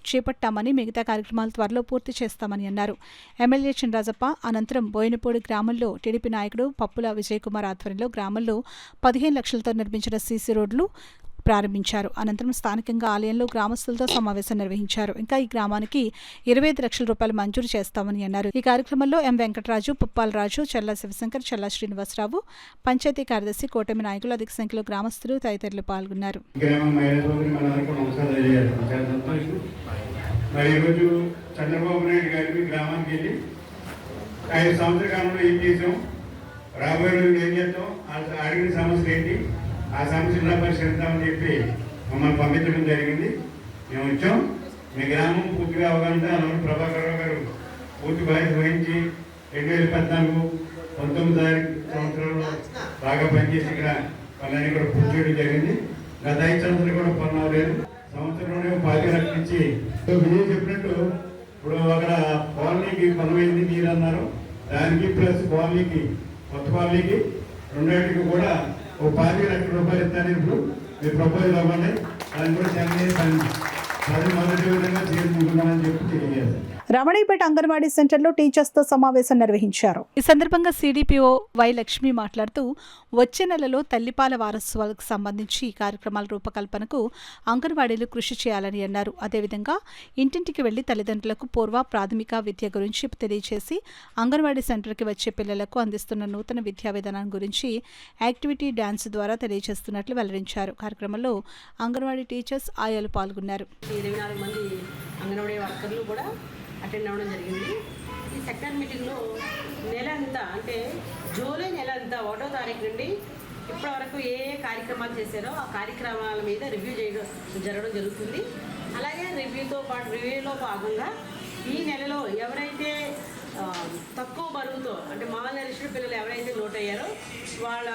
చేపట్టామని, మిగతా కార్యక్రమాలు త్వరలో పూర్తి చేస్తామని అన్నారు. ఎమ్మెల్యే చినరాజప్ప అనంతరం బోయినపూడి గ్రామంలో టీడీపీ నాయకుడు పప్పుల విజయ్ కుమార్ ఆధ్వర్యంలో గ్రామంలో 15 లక్షలతో నిర్మించిన సీసీ రోడ్లు ప్రారంభించారు. అనంతరం స్థానికంగా ఆలయంలో గ్రామస్తులతో సమావేశం నిర్వహించారు. ఇంకా ఈ గ్రామానికి 25 లక్షల రూపాయలు మంజూరు చేస్తామని అన్నారు. ఈ కార్యక్రమంలో ఎం వెంకటరాజు, పుప్పాలరాజు, చల్లా శివశంకర్, చల్లా శ్రీనివాసరావు, పంచాయతీ కార్యదర్శి, కూటమి నాయకులు, అధిక సంఖ్యలో గ్రామస్తులు తదితరులు పాల్గొన్నారు. చంద్రబాబు నాయుడు గారికి గ్రామానికి వెళ్ళి 5 సంవత్సరాల కాలంలో ఏం చేసాం, రాబోయే రోజులు ఏం చేస్తాం, అడిగిన సమస్యలు ఏంటి, ఆ సమస్యలు పరిష్కరిద్దామని చెప్పి మమ్మల్ని పంపించడం జరిగింది. మేము వచ్చాం. మీ గ్రామం పూర్తిగా అవగాహన అలాంటి ప్రభాకర్ రావు గారు పూర్తి బాధ్యత వహించి 2014, 19 సంవత్సరంలో బాగా పనిచేసి ఇక్కడ పనులన్నీ కూడా పూర్తి చేయడం జరిగింది. గత 5 సంవత్సరాలు కూడా పనులు అవ్వలేదు. సంవత్సరంలోనే 10 లక్షలు ఇచ్చి విజయ్ చెప్పినట్టు ఇప్పుడు అక్కడ కాలనీకి పనులైంది మీరు అన్నారు. దానికి ప్లస్ కాలనీకి, కొత్త కాలనీకి రెండింటికి కూడా 10 లక్షల రూపాయలు ఇస్తాను. ఇప్పుడు మీరు ప్రపోజల్ అవ్వండి, దాన్ని కూడా అది మొదటి విధంగా చేసుకుంటున్నామని చెప్పి తెలియజేస్తాను. రమణీపేట అంగన్వాడీ సెంటర్లో టీచర్స్తో సమావేశం నిర్వహించారు. ఈ సందర్భంగా సిడిపిఓ వై లక్ష్మి మాట్లాడుతూ వచ్చే నెలలో తల్లిపాల వారోత్సవాలకు సంబంధించి ఈ కార్యక్రమాల రూపకల్పనకు అంగన్వాడీలు కృషి చేయాలని అన్నారు. అదేవిధంగా ఇంటింటికి వెళ్లి తల్లిదండ్రులకు పూర్వ ప్రాథమిక విద్య గురించి తెలియజేసి అంగన్వాడీ సెంటర్కి వచ్చే పిల్లలకు అందిస్తున్న నూతన విద్యా విధానం గురించి యాక్టివిటీ డ్యాన్స్ ద్వారా తెలియజేస్తున్నట్లు వెల్లడించారు. కార్యక్రమంలో అంగన్వాడీ టీచర్స్, ఆయాలు పాల్గొన్నారు. 24 మంది అంగన్వాడీ వర్కర్లు కూడా అటెండ్ అవ్వడం జరిగింది. ఈ సెక్టర్ మీటింగ్లో నెల అంతా, అంటే జూలై నెల అంతా 1వ తారీఖు నుండి ఇప్పటి వరకు ఏ కార్యక్రమాలు చేశారో ఆ కార్యక్రమాల మీద రివ్యూ జరగడం జరుగుతుంది. అలాగే రివ్యూలో భాగంగా ఈ నెలలో ఎవరైతే తక్కువ బరువుతో, అంటే మాల్నరిష్డ్ పిల్లలు ఎవరైతే నోట్ అయ్యారో వాళ్ళ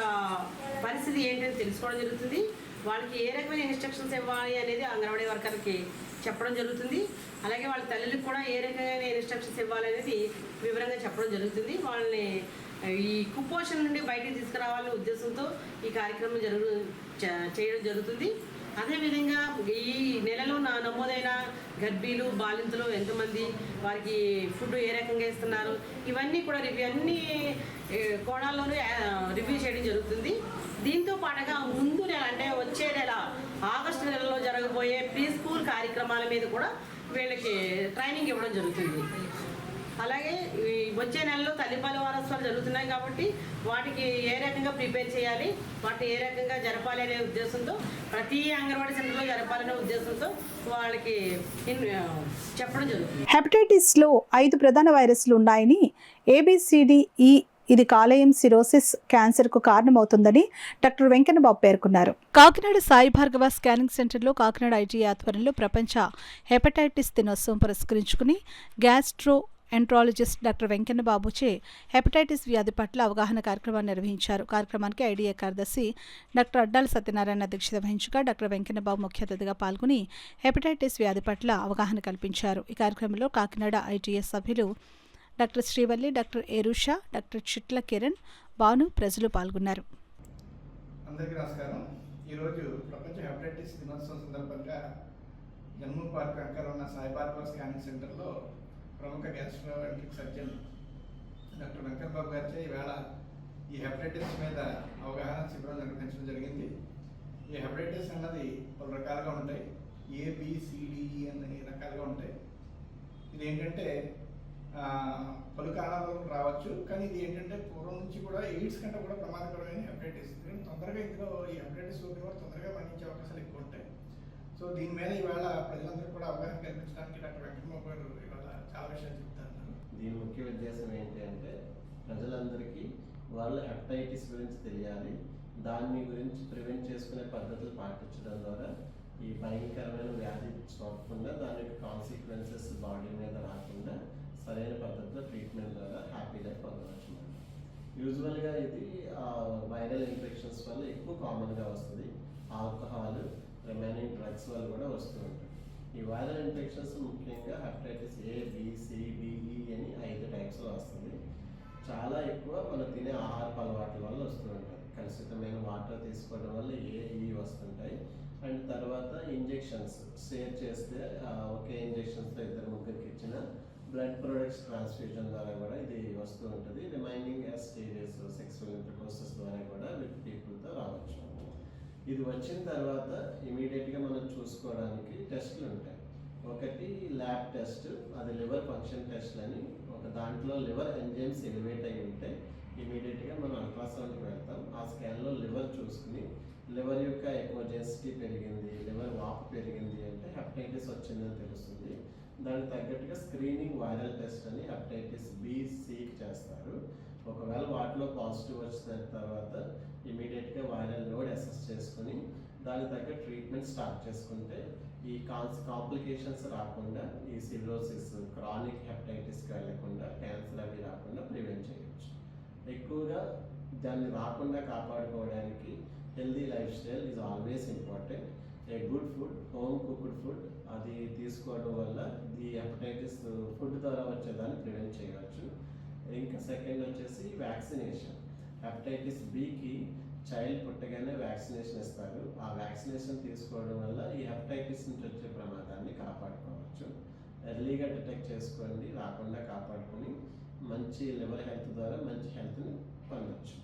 పరిస్థితి ఏంటని తెలుసుకోవడం జరుగుతుంది. వాళ్ళకి ఏ రకమైన ఇన్స్ట్రక్షన్స్ ఇవ్వాలి అనేది అంగన్వాడీ వర్కర్కి చెప్పడం జరుగుతుంది. అలాగే వాళ్ళ తల్లులకు కూడా ఏ రకమైన ఇన్స్ట్రక్షన్స్ ఇవ్వాలి అనేది వివరంగా చెప్పడం జరుగుతుంది. వాళ్ళని ఈ కుపోషణ నుండి బయటికి తీసుకురావాలనే ఉద్దేశంతో ఈ కార్యక్రమం చేయడం జరుగుతుంది. అదేవిధంగా ఈ నెలలో నమోదైన గర్భిణీలు, బాలింతలు ఎంతమంది, వారికి ఫుడ్ ఏ రకంగా ఇస్తున్నారు, ఇవన్నీ కూడా అన్ని కోణాల్లోనూ రివ్యూ చేయడం జరుగుతుంది. దీంతో పాటుగా ముందు నెల, అంటే వచ్చే నెల ఆగస్టు నెలలో జరగబోయే ప్రీ స్కూల్ కార్యక్రమాల మీద కూడా వీళ్ళకి ట్రైనింగ్ ఇవ్వడం జరుగుతుంది. అలాగే వచ్చే నెలలో తల్లిపాల వారోత్సవాలు జరుగుతున్నాయి కాబట్టి వాటికి ఏ రకంగా ప్రిపేర్ చేయాలి, వాటిని ఏ రకంగా జరపాలి అనే ఉద్దేశంతో, ప్రతి అంగన్వాడీ సెంటర్లో జరపాలనే ఉద్దేశంతో వాళ్ళకి చెప్పడం జరుగుతుంది. హెపటైటిస్లో 5 ప్రధాన వైరస్లు ఉన్నాయని, ABCDE ఇది కాలేయం సిరోసిస్ క్యాన్సర్కు కారణమవుతుందని డాక్టర్ వెంకన్నబాబు పేర్కొన్నారు. కాకినాడ సాయి భార్గవ స్కానింగ్ సెంటర్లో కాకినాడ ఐటీ ఆధ్వర్యంలో ప్రపంచ హెపటైటిస్ దినోత్సవం పురస్కరించుకుని గ్యాస్ట్రో ఎంట్రాలజిస్ట్ డాక్టర్ వెంకన్నబాబుచే హెపటైటిస్ వ్యాధి పట్ల అవగాహన కార్యక్రమాన్ని నిర్వహించారు. కార్యక్రమానికి ఐడిఏ కార్యదర్శి డాక్టర్ అడ్డాల సత్యనారాయణ అధ్యక్షత వహించగా డాక్టర్ వెంకన్నబాబు ముఖ్య అతిథిగా పాల్గొని హెపటైటిస్ వ్యాధి పట్ల అవగాహన కల్పించారు. ఈ కార్యక్రమంలో కాకినాడ ఐటీఎస్ సభ్యులు doctor Srivalli, doctor Erusha, doctor Chitla Kiran, Bhanu ప్రజలు పాల్గొన్నారు. అందరికీ నమస్కారం. ఈరోజు ప్రపంచ హెపటైటిస్ దినోత్సవం సందర్భంగా జన్మూ పార్క్ అంకర్ ఉన్న సాయి భార్గవ స్కానింగ్ సెంటర్లో ప్రముఖ గ్యాస్ట్రోఎంట్రిక్ సర్జన్ డాక్టర్ వెంకట్ బాబు గారిచే ఈవేళ ఈ హెపటైటిస్ మీద అవగాహన శిబిరం నిర్వహించడం జరిగింది. ఈ హెపటైటిస్ అన్నది పలు రకాలుగా ఉంటాయి. ABCDE అనే రకాలుగా ఉంటాయి. ఇది ఏంటంటే పలు కారణాల వల్ల రావచ్చు, కానీ ఇది ఏంటంటే పూర్వం నుంచి కూడా ఎయిడ్స్ కంటే కూడా ప్రమాదకరమైన హెపటైటిస్. తొందరగా ఇందులో ఈ హెపటైటిస్ సోకిన కూడా తొందరగా మరణించే అవకాశాలు ఎక్కువ ఉంటాయి. సో దీని మీద ఇవాళ ప్రజలందరూ కూడా అవగాహన కల్పించడానికి డాక్టర్ వెంకటబాబు గారు ఇవాళ చాలా విషయాలు చెప్తారు. దీని ముఖ్య ఉద్దేశం ఏంటి అంటే ప్రజలందరికీ వాళ్ళ హెపటైటిస్ గురించి తెలియాలి, దాన్ని గురించి ప్రివెంట్ చేసుకునే పద్ధతులు పాటించడం ద్వారా ఈ భయంకరమైన వ్యాధి సోకకుండా దాని కాన్సిక్వెన్సెస్ బాడీ మీద రాకుండా సరైన పద్ధతిలో ట్రీట్మెంట్ ద్వారా హ్యాపీ లైఫ్ పొందవచ్చు. యూజువల్గా ఇది వైరల్ ఇన్ఫెక్షన్స్ వల్ల ఎక్కువ కామన్గా వస్తుంది. ఆల్కహాల్, రిమైనింగ్ డ్రగ్స్ వల్ల కూడా వస్తూ ఉంటాయి. ఈ వైరల్ ఇన్ఫెక్షన్స్ ముఖ్యంగా hepatitis A, B, C, D, E అని 5 టైప్స్లో వస్తుంది. చాలా ఎక్కువ మనం తినే ఆహారపు అలవాట్ల వల్ల వస్తూ ఉంటాయి. కలుషితమైన వాటర్ తీసుకోవడం వల్ల E వస్తుంటాయి. అండ్ తర్వాత ఇంజెక్షన్స్ షేర్ చేస్తే ఒకే ఇంజెక్షన్స్తో 2-3 ఇచ్చిన బ్లడ్ ప్రొడక్ట్స్ ట్రాన్స్ఫ్యూజన్ ద్వారా కూడా ఇది వస్తూ ఉంటుంది. రిమైనింగ్ STDs, సెక్సువల్ ఇంటర్కోర్సెస్ ద్వారా కూడా విత్ పీపుల్తో రావచ్చు. ఇది వచ్చిన తర్వాత ఇమీడియట్గా మనం చూసుకోవడానికి టెస్టులు ఉంటాయి. ఒకటి ల్యాబ్ టెస్ట్, అది లివర్ ఫంక్షన్ టెస్ట్ అని. ఒక దాంట్లో లివర్ ఎంజైమ్స్ ఎలివేట్ అయి ఉంటే ఇమీడియట్గా మనం అల్ట్రాసౌండ్కి వెళ్తాం. ఆ స్కాన్లో లివర్ చూసుకుని లివర్ యొక్క ఎకోజెన్సిటీ పెరిగింది, లివర్ వాపు పెరిగింది అంటే హెపటైటిస్ వచ్చిందని తెలుస్తుంది. దానికి తగ్గట్టుగా స్క్రీనింగ్ వైరల్ టెస్ట్ అని హెపటైటిస్ B, C చేస్తారు. ఒకవేళ వాటిలో పాజిటివ్ వచ్చిన తర్వాత ఇమీడియట్గా వైరల్ లోడ్ అసెస్ చేసుకుని దానికి తగ్గ ట్రీట్మెంట్ స్టార్ట్ చేసుకుంటే ఈ కాంప్లికేషన్స్ రాకుండా, ఈ సిరోసిస్, క్రానిక్ హెపటైటిస్కి వెళ్ళకుండా, క్యాన్సర్ అవి రాకుండా ప్రివెంట్ చేయవచ్చు. ఎక్కువగా దాన్ని రాకుండా కాపాడుకోవడానికి healthy life style is always important. A good food, home cooked food అది తీసుకోవడం వల్ల ఈ హెపటైటిస్ ఫుడ్ ద్వారా వచ్చేదాన్ని ప్రివెంట్ చేయవచ్చు. ఇంకా సెకండ్ వచ్చేసి వ్యాక్సినేషన్. హెపటైటిస్ Bకి చైల్డ్ పుట్టగానే వ్యాక్సినేషన్ ఇస్తారు. ఆ వ్యాక్సినేషన్ తీసుకోవడం వల్ల ఈ హెపటైటిస్ నుంచి వచ్చే ప్రమాదాన్ని కాపాడుకోవచ్చు. ఎర్లీగా డిటెక్ట్ చేసుకోండి, రాకుండా కాపాడుకొని మంచి లివర్ హెల్త్ ద్వారా మంచి హెల్త్ని పొందవచ్చు.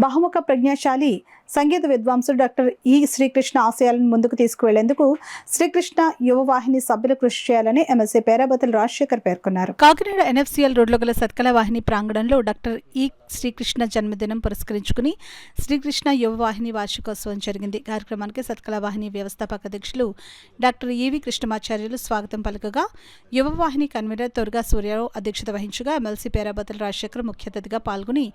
బహుముఖ ప్రజ్ఞాశాలి సంగీత విద్వాంసుడు డాక్టర్ E. శ్రీకృష్ణ ఆశయాలను ముందుకు తీసుకువెళ్లేందుకు శ్రీకృష్ణ యువవాహిని సభ్యులు కృషి చేయాలని ఎమ్మెల్సీ పేరాబతుల రాజశేఖర్ పేర్కొన్నారు. కాకినాడ NFCL రోడ్లో గల సత్కల వాహిని ప్రాంగణంలో డాక్టర్ E. శ్రీకృష్ణ జన్మదినం పురస్కరించుకుని శ్రీకృష్ణ యువవాహిని వార్షికోత్సవం జరిగింది. కార్యక్రమానికి సత్కల వాహిని వ్యవస్థాపక అధ్యక్షులు డాక్టర్ E.V. కృష్ణమాచార్యులు స్వాగతం పలుకగా, యువవాహిని కన్వీనర్ తొరగా సూర్యారావు అధ్యక్షత వహించగా ఎమ్మెల్సీ పేరాబతుల రాజశేఖర్ ముఖ్య అతిథిగా పాల్గొని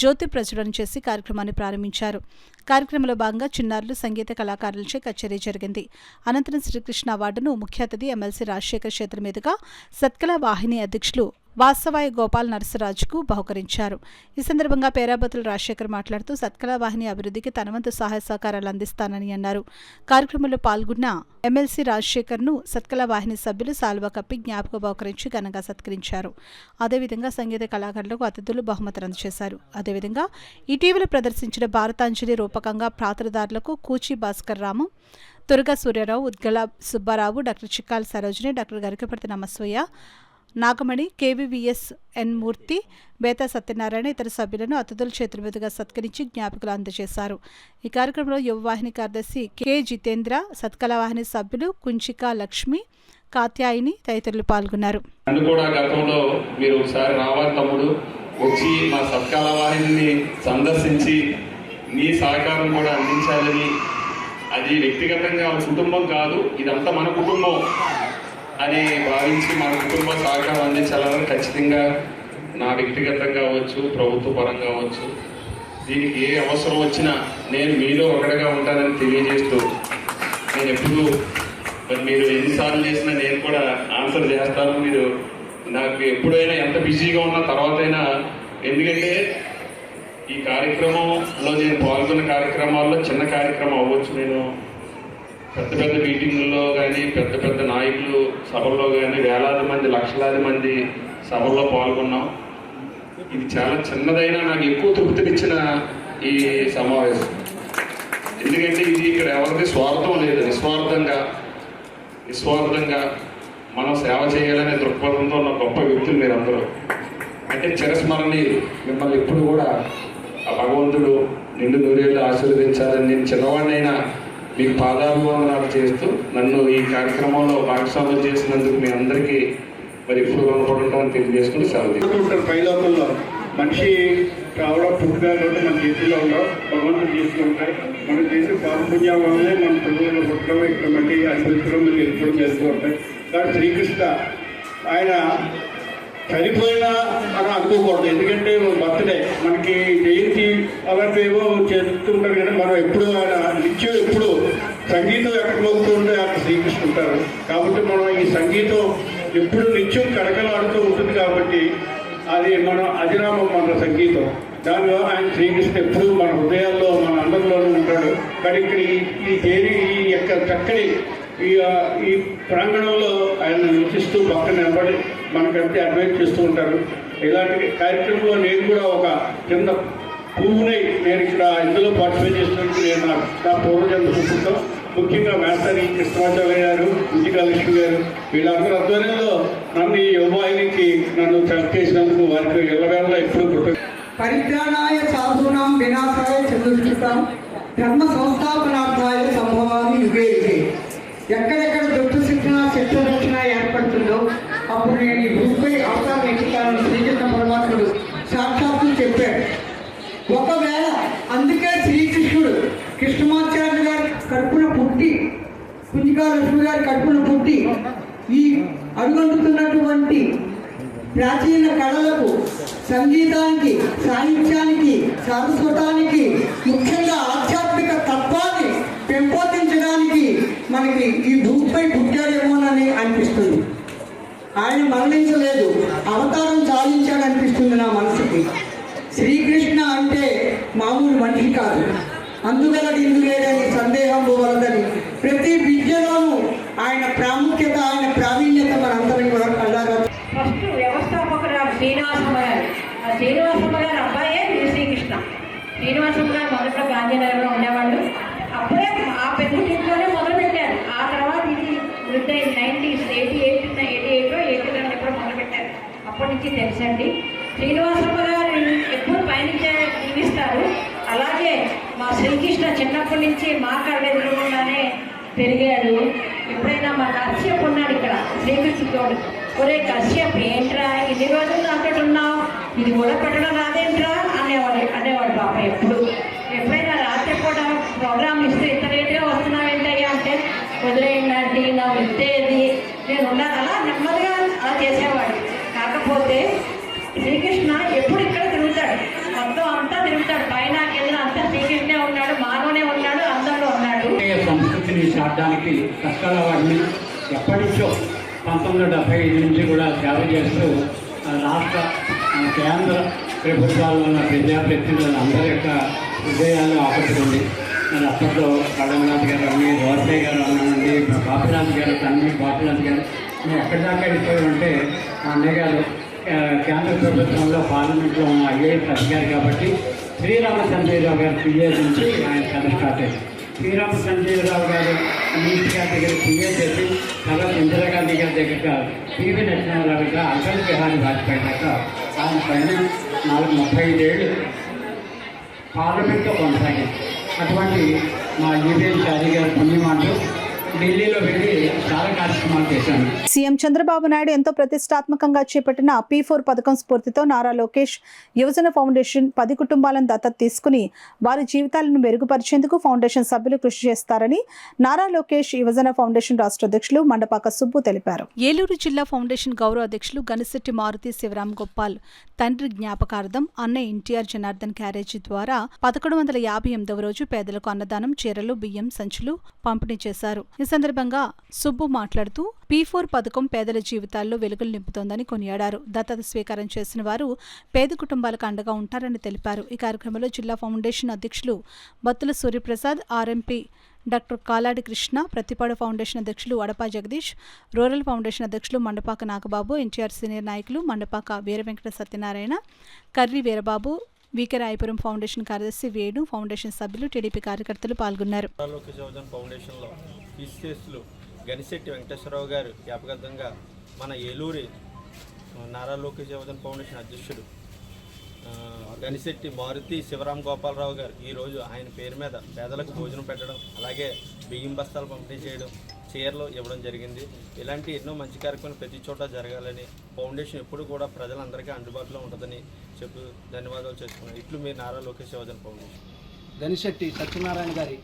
జ్యోతి ప్రజ్వలన చేసి కార్యక్రమాన్ని ప్రారంభించారు. కార్యక్రమంలో భాగంగా చిన్నారులు, సంగీత కళాకారులచే కచేరీ జరిగింది. అనంతరం శ్రీకృష్ణ అవార్డును ముఖ్య అతిథి ఎమ్మెల్సీ రాజశేఖర్ చేతుల మీదుగా సత్కల వాహిని అధ్యక్షులు వాసవాయి గోపాల్ నరసరాజుకు బహుకరించారు. ఈ సందర్భంగా పేరాబతుల రాజశేఖర్ మాట్లాడుతూ సత్కల వాహిని అభివృద్ధికి తన వంతు సహాయ సహకారాలు అందిస్తానని అన్నారు. కార్యక్రమంలో పాల్గొన్న ఎమ్మెల్సీ రాజశేఖర్ను సత్కల వాహిని సభ్యులు సాల్వా కప్పి జ్ఞాపక బహుకరించి ఘనంగా సత్కరించారు. అదేవిధంగా సంగీత కళాకారులకు అతిథులు బహుమతులు అందజేశారు. అదేవిధంగా ఇటీవల ప్రదర్శించిన భారతాంజలి రూపకంగా పాత్రధారులకు కూచి Bhaskar Ramu, Thoraga Suryarao, Udgala Subbarao, doctor Chikkala Sarojini, doctor Garikaparthi Namaswayya, Nagamani, KVVS N. Murthy, Betha Satyanarayana ఇతర సభ్యులను అతిథుల చేతుల మీదుగా సత్కరించి జ్ఞాపికలు అందజేశారు. ఈ కార్యక్రమంలో యువవాహిని కార్యదర్శి K. జితేంద్ర, సత్కల వాహిని సభ్యులు కుంచికా లక్ష్మి, కాత్యాయిని తదితరులు పాల్గొన్నారు. కూడా గతంలో మీరు ఒకసారి రావాలి తమ్ముడు, వచ్చి మా సత్కాల వాహిని సందర్శించి మీ సహకారం కూడా అందించాలని, అది వ్యక్తిగతంగా కుటుంబం కాదు, ఇదంతా మన కుటుంబం అని భావించి మన కుటుంబ సహకారం అందించాలని ఖచ్చితంగా నా వ్యక్తిగతంగా అవ్వచ్చు, ప్రభుత్వ పరంగా అవ్వచ్చు, దీనికి ఏ అవసరం వచ్చినా నేను మీలో ఒకటిగా ఉంటానని తెలియజేస్తూ, నేను ఎప్పుడు మీరు ఎన్నిసార్లు చేసినా నేను కూడా ఆన్సర్ చేస్తాను. మీరు నాకు ఎప్పుడైనా ఎంత బిజీగా ఉన్నా తర్వాత అయినా, ఎందుకంటే ఈ కార్యక్రమంలో నేను పాల్గొన్న కార్యక్రమాల్లో చిన్న కార్యక్రమం అవ్వచ్చు, నేను పెద్ద పెద్ద మీటింగుల్లో కానీ పెద్ద పెద్ద నాయకులు సభల్లో కానీ వేలాది మంది, లక్షలాది మంది సభల్లో పాల్గొన్నాం. ఇది చాలా చిన్నదైనా నాకు ఎక్కువ తృప్తినిచ్చిన ఈ సమావేశం. ఎందుకంటే ఇది ఇక్కడ ఎవరిది స్వార్థం లేదు, నిస్వార్థంగా మనం సేవ చేయాలనే దృక్పథంతో ఉన్న గొప్ప వ్యక్తులు మీరందరూ. అంటే చిరస్మరణీయులు. మిమ్మల్ని ఎప్పుడు కూడా ఆ భగవంతుడు నిండు నూరేళ్ళు ఆశీర్వదించాలని నేను చిన్నవాడినైనా మీకు పాదాభివందనాలు చేస్తూ నన్ను ఈ కార్యక్రమంలో భాగస్వామ్యం చేసినందుకు మీ అందరికీ మరి ఎప్పుడు రుణపడుతుంటామని తెలియజేసుకుని సెలవు. పైలోకంలో మనిషి రావడం పుట్టుగా మన చేతిలో ఉండవు, భగవంతుడు చేస్తూ ఉంటాయి. మనం చేసే పాపపుణ్యం వల్లనే మన పిల్లలు పుట్టడం, ఇక్కడ మళ్ళీ అనిపించడం, మళ్ళీ వెళ్ళిపోవడం చేస్తూ ఉంటాయి. కాబట్టి శ్రీకృష్ణ ఆయన చనిపోయినా అని అనుకోకూడదు. ఎందుకంటే బర్త్డే మనకి జయంతి అలాంటివేవో చేస్తుంటారు కానీ మనం ఎప్పుడు ఆయన నిత్యం ఎప్పుడు సంగీతం ఎక్కడ మోగుతూ ఉంటే అక్కడ శ్రీకృష్ణ ఉంటారు. కాబట్టి మనం ఈ సంగీతం ఎప్పుడు నిత్యం కడకలాడుతూ ఉంటుంది. కాబట్టి అది మన అధినామం, మన సంగీతం. దానిలో ఆయన శ్రీకృష్ణ ఎప్పుడు మన హృదయాల్లో, మన అందరిలోనూ ఉంటాడు. కానీ ఇక్కడ ఈ యొక్క చక్కని ఈ ప్రాంగణంలో ఆయన నివసిస్తూ పక్కన నిలబడి మనకంటే అడ్వైజ్ చేస్తూ ఉంటారు. ఇలాంటి కార్యక్రమంలో నేను కూడా ఒక కింద పువ్వునై నేను ఇక్కడ ఇందులో పార్టిసిపేట్ చేసినందుకు నేను నా పూర్వజన్మ సుకృతం. ముఖ్యంగా మేస్తారి కృష్ణమాచార్య గారు, విజయలక్ష్మి గారు, వీళ్ళందరూ ఆధ్వర్యంలో నన్ను ఈ యువవాహినికి నన్ను సెలెక్ట్ చేసినందుకు వారికి ఎల్లవేళ ఎప్పుడు కృతజ్ఞత. పరిజ్ఞానాయ సాధూనాం వినాశాయ చతుష్కృతం ధర్మ సంస్థాపనార్థాయ సంభవామి యుగే యుగే. ఎక్కడెక్కడ దుష్ట శిక్షణ, శిక్ష రక్షణ ఏర్పడుతుందో అప్పుడు నేను ఈ భూమిపై అవతారం ఎత్తుతానని శ్రీకృష్ణ పరమాత్ముడు సాక్షాత్తు చెప్పాడు. ఒకవేళ అందుకే శ్రీకృష్ణుడు కృష్ణమాచార్య గారి కడుపున పుట్టి, కుంజికాలక్ష్మి గారి కడుపున పుట్టి ఈ అడుగంటుతున్నటువంటి ప్రాచీన కళలకు, సంగీతానికి, సాహిత్యానికి, సారస్వతానికి, ముఖ్యంగా ఆధ్యాత్మిక తత్వాన్ని పెంపొందించడానికి మనకి ఈ భూమిపై పుట్టాడేమోనని అనిపిస్తుంది. ఆయన మరణించలేదు, అవతారం చాలించాడు అనిపిస్తుంది నా మనసుకి. శ్రీకృష్ణ అంటే మామూలు మనిషి కాదు. అందుగలడు ఇందులేదని సందేహం వలదని ప్రతి విద్యలోనూ ఆయన ప్రాముఖ్యత, ఆయన ప్రావీణ్యత మనందరం కూడా కళ్ళారా. ఫస్ట్ వ్యవస్థాపకురాలు శ్రీనివాసమ్మ గారు. ఆ శ్రీనివాసమ్మ గారు అబ్బాయే శ్రీకృష్ణ. శ్రీనివాసమ్మ గారు మొదట్లో గాంధీనగర్లో ఉండేవాళ్ళు. అప్పుడే ఆ పెద్దటింట్లోనే మొదలుపెట్టారు. ఆ తర్వాత ఇది వృద్ధి 90s 88లో 89 ఎప్పుడో మొదలుపెట్టారు. అప్పటి నుంచి తెలుసండి. శ్రీనివాసమ్మ గారు ఎప్పుడు పయనించే జీవిస్తారు. అలాగే మా శ్రీకృష్ణ చిన్నప్పటి నుంచి మా కళ్ళ ఎదురుకుండానే పెరిగాడు. ఎప్పుడైనా మా కశ్యప్ ఉన్నాడు ఇక్కడ శ్రీకృష్ణుడు. ఒరే కశ్యప్ ఏంట్రా ఇన్ని రోజులు అంటున్నావు, ఇది కూడా పెట్టడం రాదేంట్రా అనేవాడు పాప. ఎప్పుడైనా రాత్రి కూడా ప్రోగ్రామ్ ఇస్తే ఇంత లేట్గా వస్తున్నావు ఏంటయ్యా అంటే, వదిలేయండి నా వృత్తేది, నేను ఉన్నాను. అలా నెమ్మదిగా అలా చేసేవాడు. కాకపోతే శ్రీకృష్ణ ఎప్పుడు ఇక్కడ తిరుగుతాడు, మొత్తం అంతా తిరుగుతాడు. పైన కింద అంతా శ్రీకృష్ణే ఉన్నాడు, మానవనే ఉన్నాడు, అందరిలో ఉన్నాడు. సంస్కృతిని చాటడానికి కష్టాల వాడిని ఎప్పటి నుంచో 1975 నుంచి కూడా సేవ చేస్తూ రాష్ట్ర కేంద్ర ప్రభుత్వాల్లో ఉన్న ప్రజాప్రతినిధులు అందరి యొక్క హృదయాలు ఆకట్టుకుంది. మరి అప్పట్లో కళంనాథ్ గారు అని, రోసయ్య గారు అనండి, బాపినాథ్ గారు, తన్వి బాపినాథ్ గారు, మేము ఎక్కడి దాకా వెళ్ళిపోయామంటే మా అన్నయ్య గారు కేంద్ర ప్రభుత్వంలో పార్లమెంట్లో ఉన్న IAS అధికారి కాబట్టి శ్రీరామచంద్రరావు గారు పిఏ నుంచి ఆయన కథ స్టార్ట్ అయ్యింది. శ్రీరామచంద్రరావు గారు నీతి గారి దగ్గర పిఏ చేసి తర్వాత ఇందిరాగాంధీ గారి దగ్గర PV నరసింహారావు గారు, అటల్ బిహారీ వాజ్పేయి దాకా ఆయన పైన 35 ఏళ్ళు పార్లమెంట్లో కొనసాగింది. అటువంటి మా యూపీఎల్ షాజీ గారి పుణ్యమాటలు ఢిల్లీలో వెళ్ళి చాలా కార్యక్రమాలు చేశాను. సీఎం చంద్రబాబు నాయుడు ఎంతో ప్రతిష్టాత్మకంగా చేపట్టిన P4 పథకం స్ఫూర్తితో నారా లోకేష్ యువజన ఫౌండేషన్ 10 కుటుంబాలను దత్తత తీసుకుని వారి జీవితాలను మెరుగుపరిచేందుకు ఫౌండేషన్ సభ్యులు కృషి చేస్తారని నారా లోకేష్ యువజన ఫౌండేషన్ రాష్ట్ర అధ్యక్షులు మండపాక సుబ్బు తెలిపారు. ఏలూరు జిల్లా ఫౌండేషన్ గౌరవ అధ్యక్షులు గనిశెట్టి మారుతి శివరాం గోపాల్ తండ్రి జ్ఞాపకార్థం అన్నయ్య NTR జనార్దన్ క్యారేజీ ద్వారా 1158వ రోజు పేదలకు అన్నదానం, చీరలు, బియ్యం సంచులు పంపిణీ చేశారు. ఈ సందర్భంగా సుబ్బు మాట్లాడుతూ P4 పథకం పేదల జీవితాల్లో వెలుగులు నింపుతోందని కొనియాడారు. దత్తత స్వీకారం చేసిన వారు పేద కుటుంబాలకు అండగా ఉంటారని తెలిపారు. ఈ కార్యక్రమంలో జిల్లా ఫౌండేషన్ అధ్యక్షులు Battula Suryaprasad, RMP doctor Kaladi Krishna, Prathipadu foundation అధ్యక్షులు అడపా జగదీష్, రూరల్ ఫౌండేషన్ అధ్యక్షులు మండపాక నాగబాబు, ఎన్టీఆర్ సీనియర్ నాయకులు మండపాక వీరవెంకట సత్యనారాయణ, కర్రి వీరబాబు, వీకరాయపురం ఫౌండేషన్ కార్యదర్శి వేణు, ఫౌండేషన్ సభ్యులు, టీడీపీ కార్యకర్తలు పాల్గొన్నారు. ఫౌండేషన్లో ఫీస్టేస్లు గనిశెట్టి వెంకటేశ్వరరావు గారు జ్ఞాపకార్థంగా మన ఏలూరి నారా లోకేష్ యువజన ఫౌండేషన్ అధ్యక్షుడు గనిశెట్టి మారుతి శివరాం గోపాలరావు గారు ఈరోజు ఆయన పేరు మీద పేదలకు భోజనం పెట్టడం, అలాగే బియ్యం బస్తాలు పంపిణీ చేయడం, చీరలు ఇవ్వడం జరిగింది. ఇలాంటి ఎన్నో మంచి కార్యక్రమాలు ప్రతి చోట జరగాలని, ఫౌండేషన్ ఎప్పుడు కూడా ప్రజలందరికీ అందుబాటులో ఉంటుందని చెప్పి ధన్యవాదాలు చేసుకున్నాను. ఇట్లు మీ నారా లోకేష్ యువజన ఫౌండేషన్. గనిశెట్టి సత్యనారాయణ గారి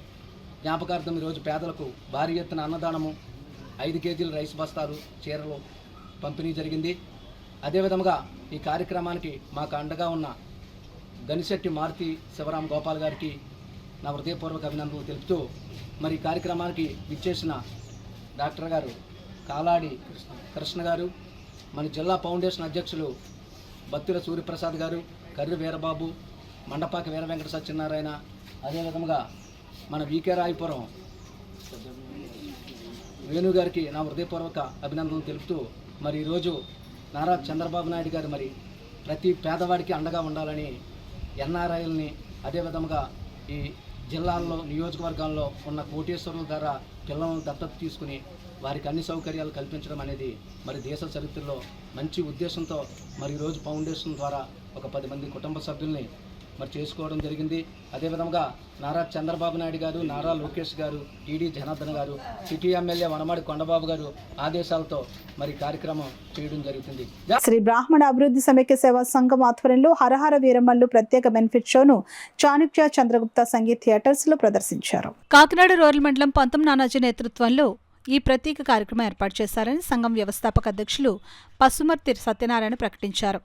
జ్ఞాపకార్థం ఈరోజు పేదలకు భారీ ఎత్తున అన్నదానము, 5 కేజీల రైస్ బస్తాలు, చీరలు పంపిణీ జరిగింది. అదేవిధంగా ఈ కార్యక్రమానికి మాకు అండగా ఉన్న గనిశెట్టి మారుతి శివరాం గోపాల్ గారికి నా హృదయపూర్వక అభినందనలు తెలుపుతూ, మరి ఈ కార్యక్రమానికి విచ్చేసిన డాక్టర్ గారు కాలాడి కృష్ణ గారు, మన జిల్లా ఫౌండేషన్ అధ్యక్షులు బత్తుల సూర్యప్రసాద్ గారు, కర్రి వీరబాబు, మండపాక వీరవెంకట సత్యనారాయణ, అదేవిధంగా మన వీకరాయపురం వేణు గారికి నా హృదయపూర్వక అభినందనలు తెలుపుతూ, మరి ఈరోజు నారా చంద్రబాబు నాయుడు గారు మరి ప్రతి పేదవాడికి అండగా ఉండాలని ఎన్ఆర్ఐల్ని, అదేవిధంగా ఈ జిల్లాల్లో నియోజకవర్గాల్లో ఉన్న కోటేశ్వరుల ద్వారా పిల్లలను దత్తత తీసుకుని వారికి అన్ని సౌకర్యాలు కల్పించడం అనేది మరి దేశ చరిత్రలో మంచి ఉద్దేశంతో మరి ఈరోజు ఫౌండేషన్ ద్వారా ఒక 10 మంది కుటుంబ సభ్యుల్ని మరి చేసుకోవడం జరిగింది. అదేవిధంగా నారా చంద్రబాబు నాయుడు గారు, నారా లోకేష్ గారు, టీడీ జనార్దన్ గారు, సిటీ ఎమ్మెల్యే వనమాడి కొండబాబు గారు ఆదేశాలతో మరి కార్యక్రమం చేయడం జరుగుతుంది. శ్రీ బ్రాహ్మణ అభివృద్ధి సమైక్య సేవా సంఘం ఆధ్వర్యంలో హరహర వీరమల్లు ప్రత్యేక బెనిఫిట్ షోను చాణక్య చంద్రగుప్త సంగీత్ థియేటర్స్ లో ప్రదర్శించారు. కాకినాడ రూరల్ మండలం పంతం నానాజీ నేతృత్వంలో ఈ ప్రత్యేక కార్యక్రమం ఏర్పాటు చేశారని సంఘం వ్యవస్థాపక అధ్యక్షులు పసుమర్తి సత్యనారాయణ ప్రకటించారు.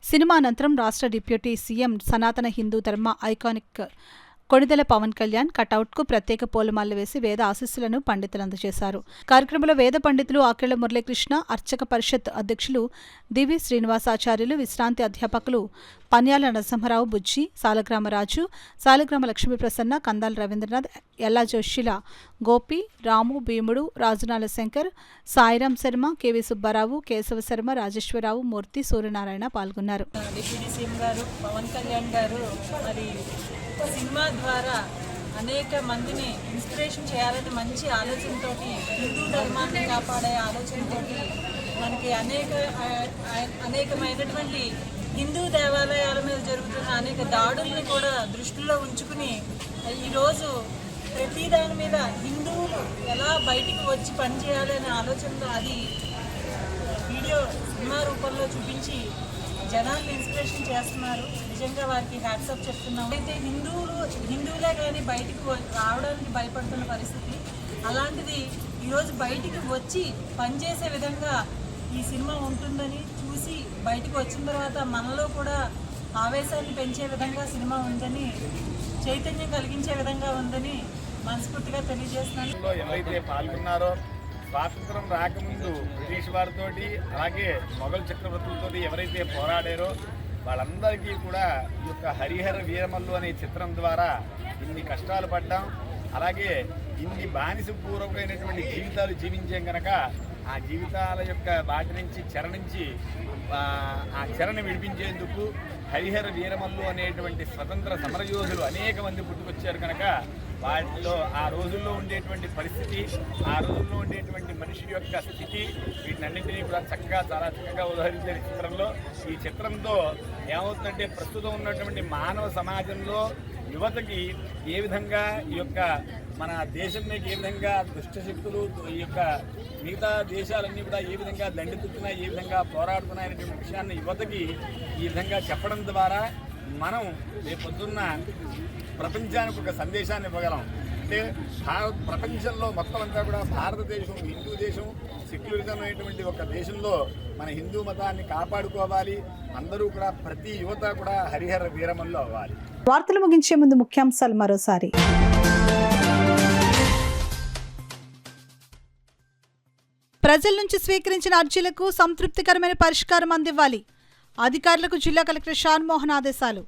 సినిమా అనంతరం రాష్ట్ర డిప్యూటీ సీఎం సనాతన హిందూ ధర్మ ఐకానిక్ కొణిదెల పవన్ కళ్యాణ్ కటౌట్కు ప్రత్యేక పూలమాలలు వేసి వేద ఆశీస్సులను పండితులు అందజేశారు. కార్యక్రమంలో వేద పండితులు ఆకేళ్ల మురళీకృష్ణ, అర్చక పరిషత్ అధ్యక్షులు దివి శ్రీనివాసాచార్యులు, విశ్రాంతి అధ్యాపకులు పన్యాల నరసింహరావు, బుజ్జి, సాలగ్రామరాజు, సాలగ్రామ లక్ష్మీ ప్రసన్న, కందాల రవీంద్రనాథ్, ఎల్లా జోషిల గోపి, రాము, భీముడు, రాజునాల శంకర్, సాయిరాం శర్మ, కేవీ సుబ్బారావు, కేశవ శర్మ, రాజేశ్వరరావు, మూర్తి, సూర్యనారాయణ పాల్గొన్నారు. డిప్యూటీ సీఎం గారు పవన్ కళ్యాణ్ గారు మరి సినిమా ద్వారా అనేక మందిని ఇన్స్పిరేషన్ చేయాలని మంచి ఆలోచనతో, హిందూ ధర్మాన్ని కాపాడే ఆలోచనతో మనకి అనేకమైనటువంటి హిందూ దేవాలయాల మీద జరుగుతున్న అనేక దాడుల్ని కూడా దృష్టిలో ఉంచుకుని ఈరోజు ప్రతి దాని మీద హిందువులు ఎలా బయటికి వచ్చి పనిచేయాలి అనే ఆలోచనలో అది వీడియో సినిమా రూపంలో చూపించి జనాన్ని ఇన్స్పిరేషన్ చేస్తున్నారు. నిజంగా వారికి హ్యాట్సప్ చెప్తున్నాం. అయితే హిందువులే కానీ బయటికి రావడానికి భయపడుతున్న పరిస్థితి, అలాంటిది ఈరోజు బయటికి వచ్చి పనిచేసే విధంగా ఈ సినిమా ఉంటుందని చూసి బయటికి వచ్చిన తర్వాత మనలో కూడా ఆవేశాన్ని పెంచే విధంగా సినిమా ఉందని, చైతన్యం కలిగించే విధంగా ఉందని మనస్ఫూర్తిగా తెలియజేస్తున్నాను. ఎవరైతే పాల్గొన్నారో స్వాతంత్రం రాకముందు బ్రిటిష్ వారితో, అలాగే మొఘల్ చక్రవర్తులతో ఎవరైతే పోరాడారో వాళ్ళందరికీ కూడా ఈ యొక్క హరిహర వీరమల్లు అనే చిత్రం ద్వారా ఇన్ని కష్టాలు పడ్డాం, అలాగే ఇన్ని బానిసపూర్వకమైనటువంటి జీవితాలు జీవించాం కనుక ఆ జీవితాల యొక్క వాటి నుంచి ఆ చెరని విడిపించేందుకు హరిహర వీరమల్లు అనేటువంటి స్వతంత్ర సమరయోధులు అనేక మంది పుట్టుకొచ్చారు కనుక వాటిలో ఆ రోజుల్లో ఉండేటువంటి పరిస్థితి, ఆ రోజుల్లో ఉండేటువంటి మనిషి యొక్క స్థితి, వీటినన్నింటినీ కూడా చాలా చక్కగా ఉదహరించారు ఈ చిత్రంలో. ఈ చిత్రంతో ఏమవుతుందంటే ప్రస్తుతం ఉన్నటువంటి మానవ సమాజంలో యువతకి ఏ విధంగా ఈ యొక్క మన దేశం మీద ఏ విధంగా దుష్టశక్తులు, ఈ యొక్క మిగతా దేశాలన్నీ కూడా ఏ విధంగా దండెత్తుతున్నాయి, ఏ విధంగా పోరాడుతున్నాయనేటువంటి విషయాన్ని యువతకి ఈ విధంగా చెప్పడం ద్వారా మనం రేపొద్దున్న ప్రపంచానికి ఒక సందేశాన్ని ఇవ్వగలం. అంటే ప్రపంచంలో మొత్తం అంతా కూడా భారతదేశం హిందూ దేశం, సెక్యులరిజం అనేటువంటి ఒక దేశంలో మన హిందూ మతాన్ని కాపాడుకోవాలి. అందరూ కూడా ప్రతి యువత కూడా హరిహర వీరమల్లు అవ్వాలి. వార్తలు ముగించే ముందు ముఖ్యాంశాలు మరోసారి. ప్రజల నుంచి స్వీకరించిన అర్జీలకు సంతృప్తికరమైన పరిష్కారం అందివ్వాలి. అధికారులకు జిల్లా కలెక్టర్ షాన్మోహన్ ఆదేశాలు.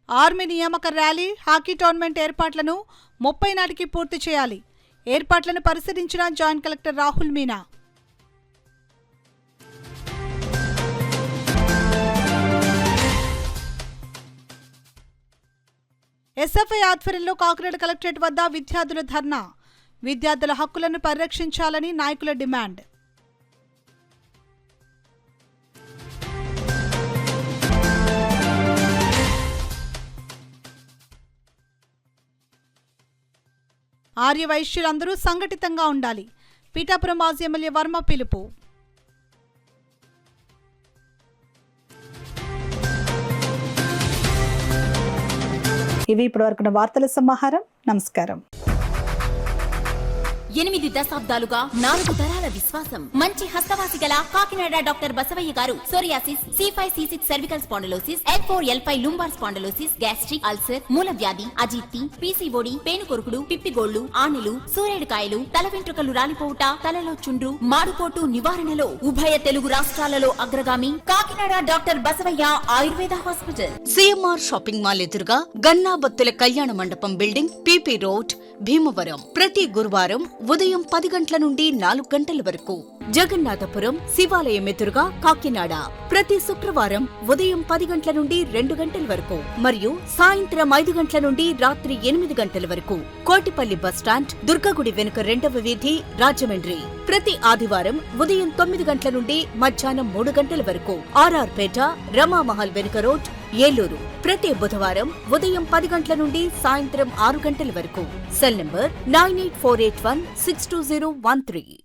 ఆర్మీ నియామక ర్యాలీ, హాకీ టోర్నమెంట్ ఏర్పాట్లను 30 నాటికి పూర్తి చేయాలి. ఏర్పాట్లను పరిశీలించిన joint collector Rahul Meena. SFI ఆధ్వర్యంలో కాకినాడ కలెక్టరేట్ వద్ద విద్యార్థుల ధర్నా. విద్యార్థుల హక్కులను పరిరక్షించాలని నాయకుల డిమాండ్. ఆర్యవైశ్యులందరూ సంఘటితంగా ఉండాలి. పీఠాపురం మాజీ ఎమ్మెల్యే వర్మ పిలుపు. ఇవి ఇప్పటివరకున్న వార్తల సమాహారం. నమస్కారం. 8 దశాబ్దాలుగా 4 తరాల విశ్వాసం. మంచి హస్తవాసి గల కాకినాడ డాక్టర్ బసవయ్య గారు psoriasis, C5, C6 cervical spondylosis, L4, L5 lumbar spondylosis, gastric ulcer, మూలవ్యాధి, అజీర్తి, పీసీఓడి, పేనుకొరుకుడు, పిప్పిగోళ్లు, ఆనెలు, సూరేడుకాయలు, తల వెంట్రుకలు రాలిపోవుట, తలలో చుండ్రు, మాడుపోటు నివారణలో ఉభయ తెలుగు రాష్ట్రాలలో అగ్రగామి Kakinada doctor Basavaiah Ayurveda hospital. CMR shopping mall ఎదురుగా గన్నాబత్తుల కళ్యాణ మండపం బిల్డింగ్, పీపీ రోడ్, భీమవరం. ప్రతి గురువారం ఉదయం 10 గంటల నుండి 4 గంటల వరకు. జగన్నాథపురం శివాలయం ఎదురుగా కాకినాడ. ప్రతి శుక్రవారం ఉదయం 10 గంటల నుండి 2 గంటల వరకు మరియు సాయంత్రం 5 గంటల నుండి రాత్రి 8 గంటల వరకు. కోటిపల్లి బస్టాండ్, దుర్గగుడి వెనుక 2వ వీధి, రాజమండ్రి. ప్రతి ఆదివారం ఉదయం 9 గంటల నుండి మధ్యాహ్నం 3 గంటల వరకు. ఆర్ఆర్ పేట, రమామహల్ వెనుక రోడ్, ఏలూరు. ప్రతి బుధవారం ఉదయం 10 గంటల నుండి సాయంత్రం 6 గంటల వరకు. Cell number 9848162013.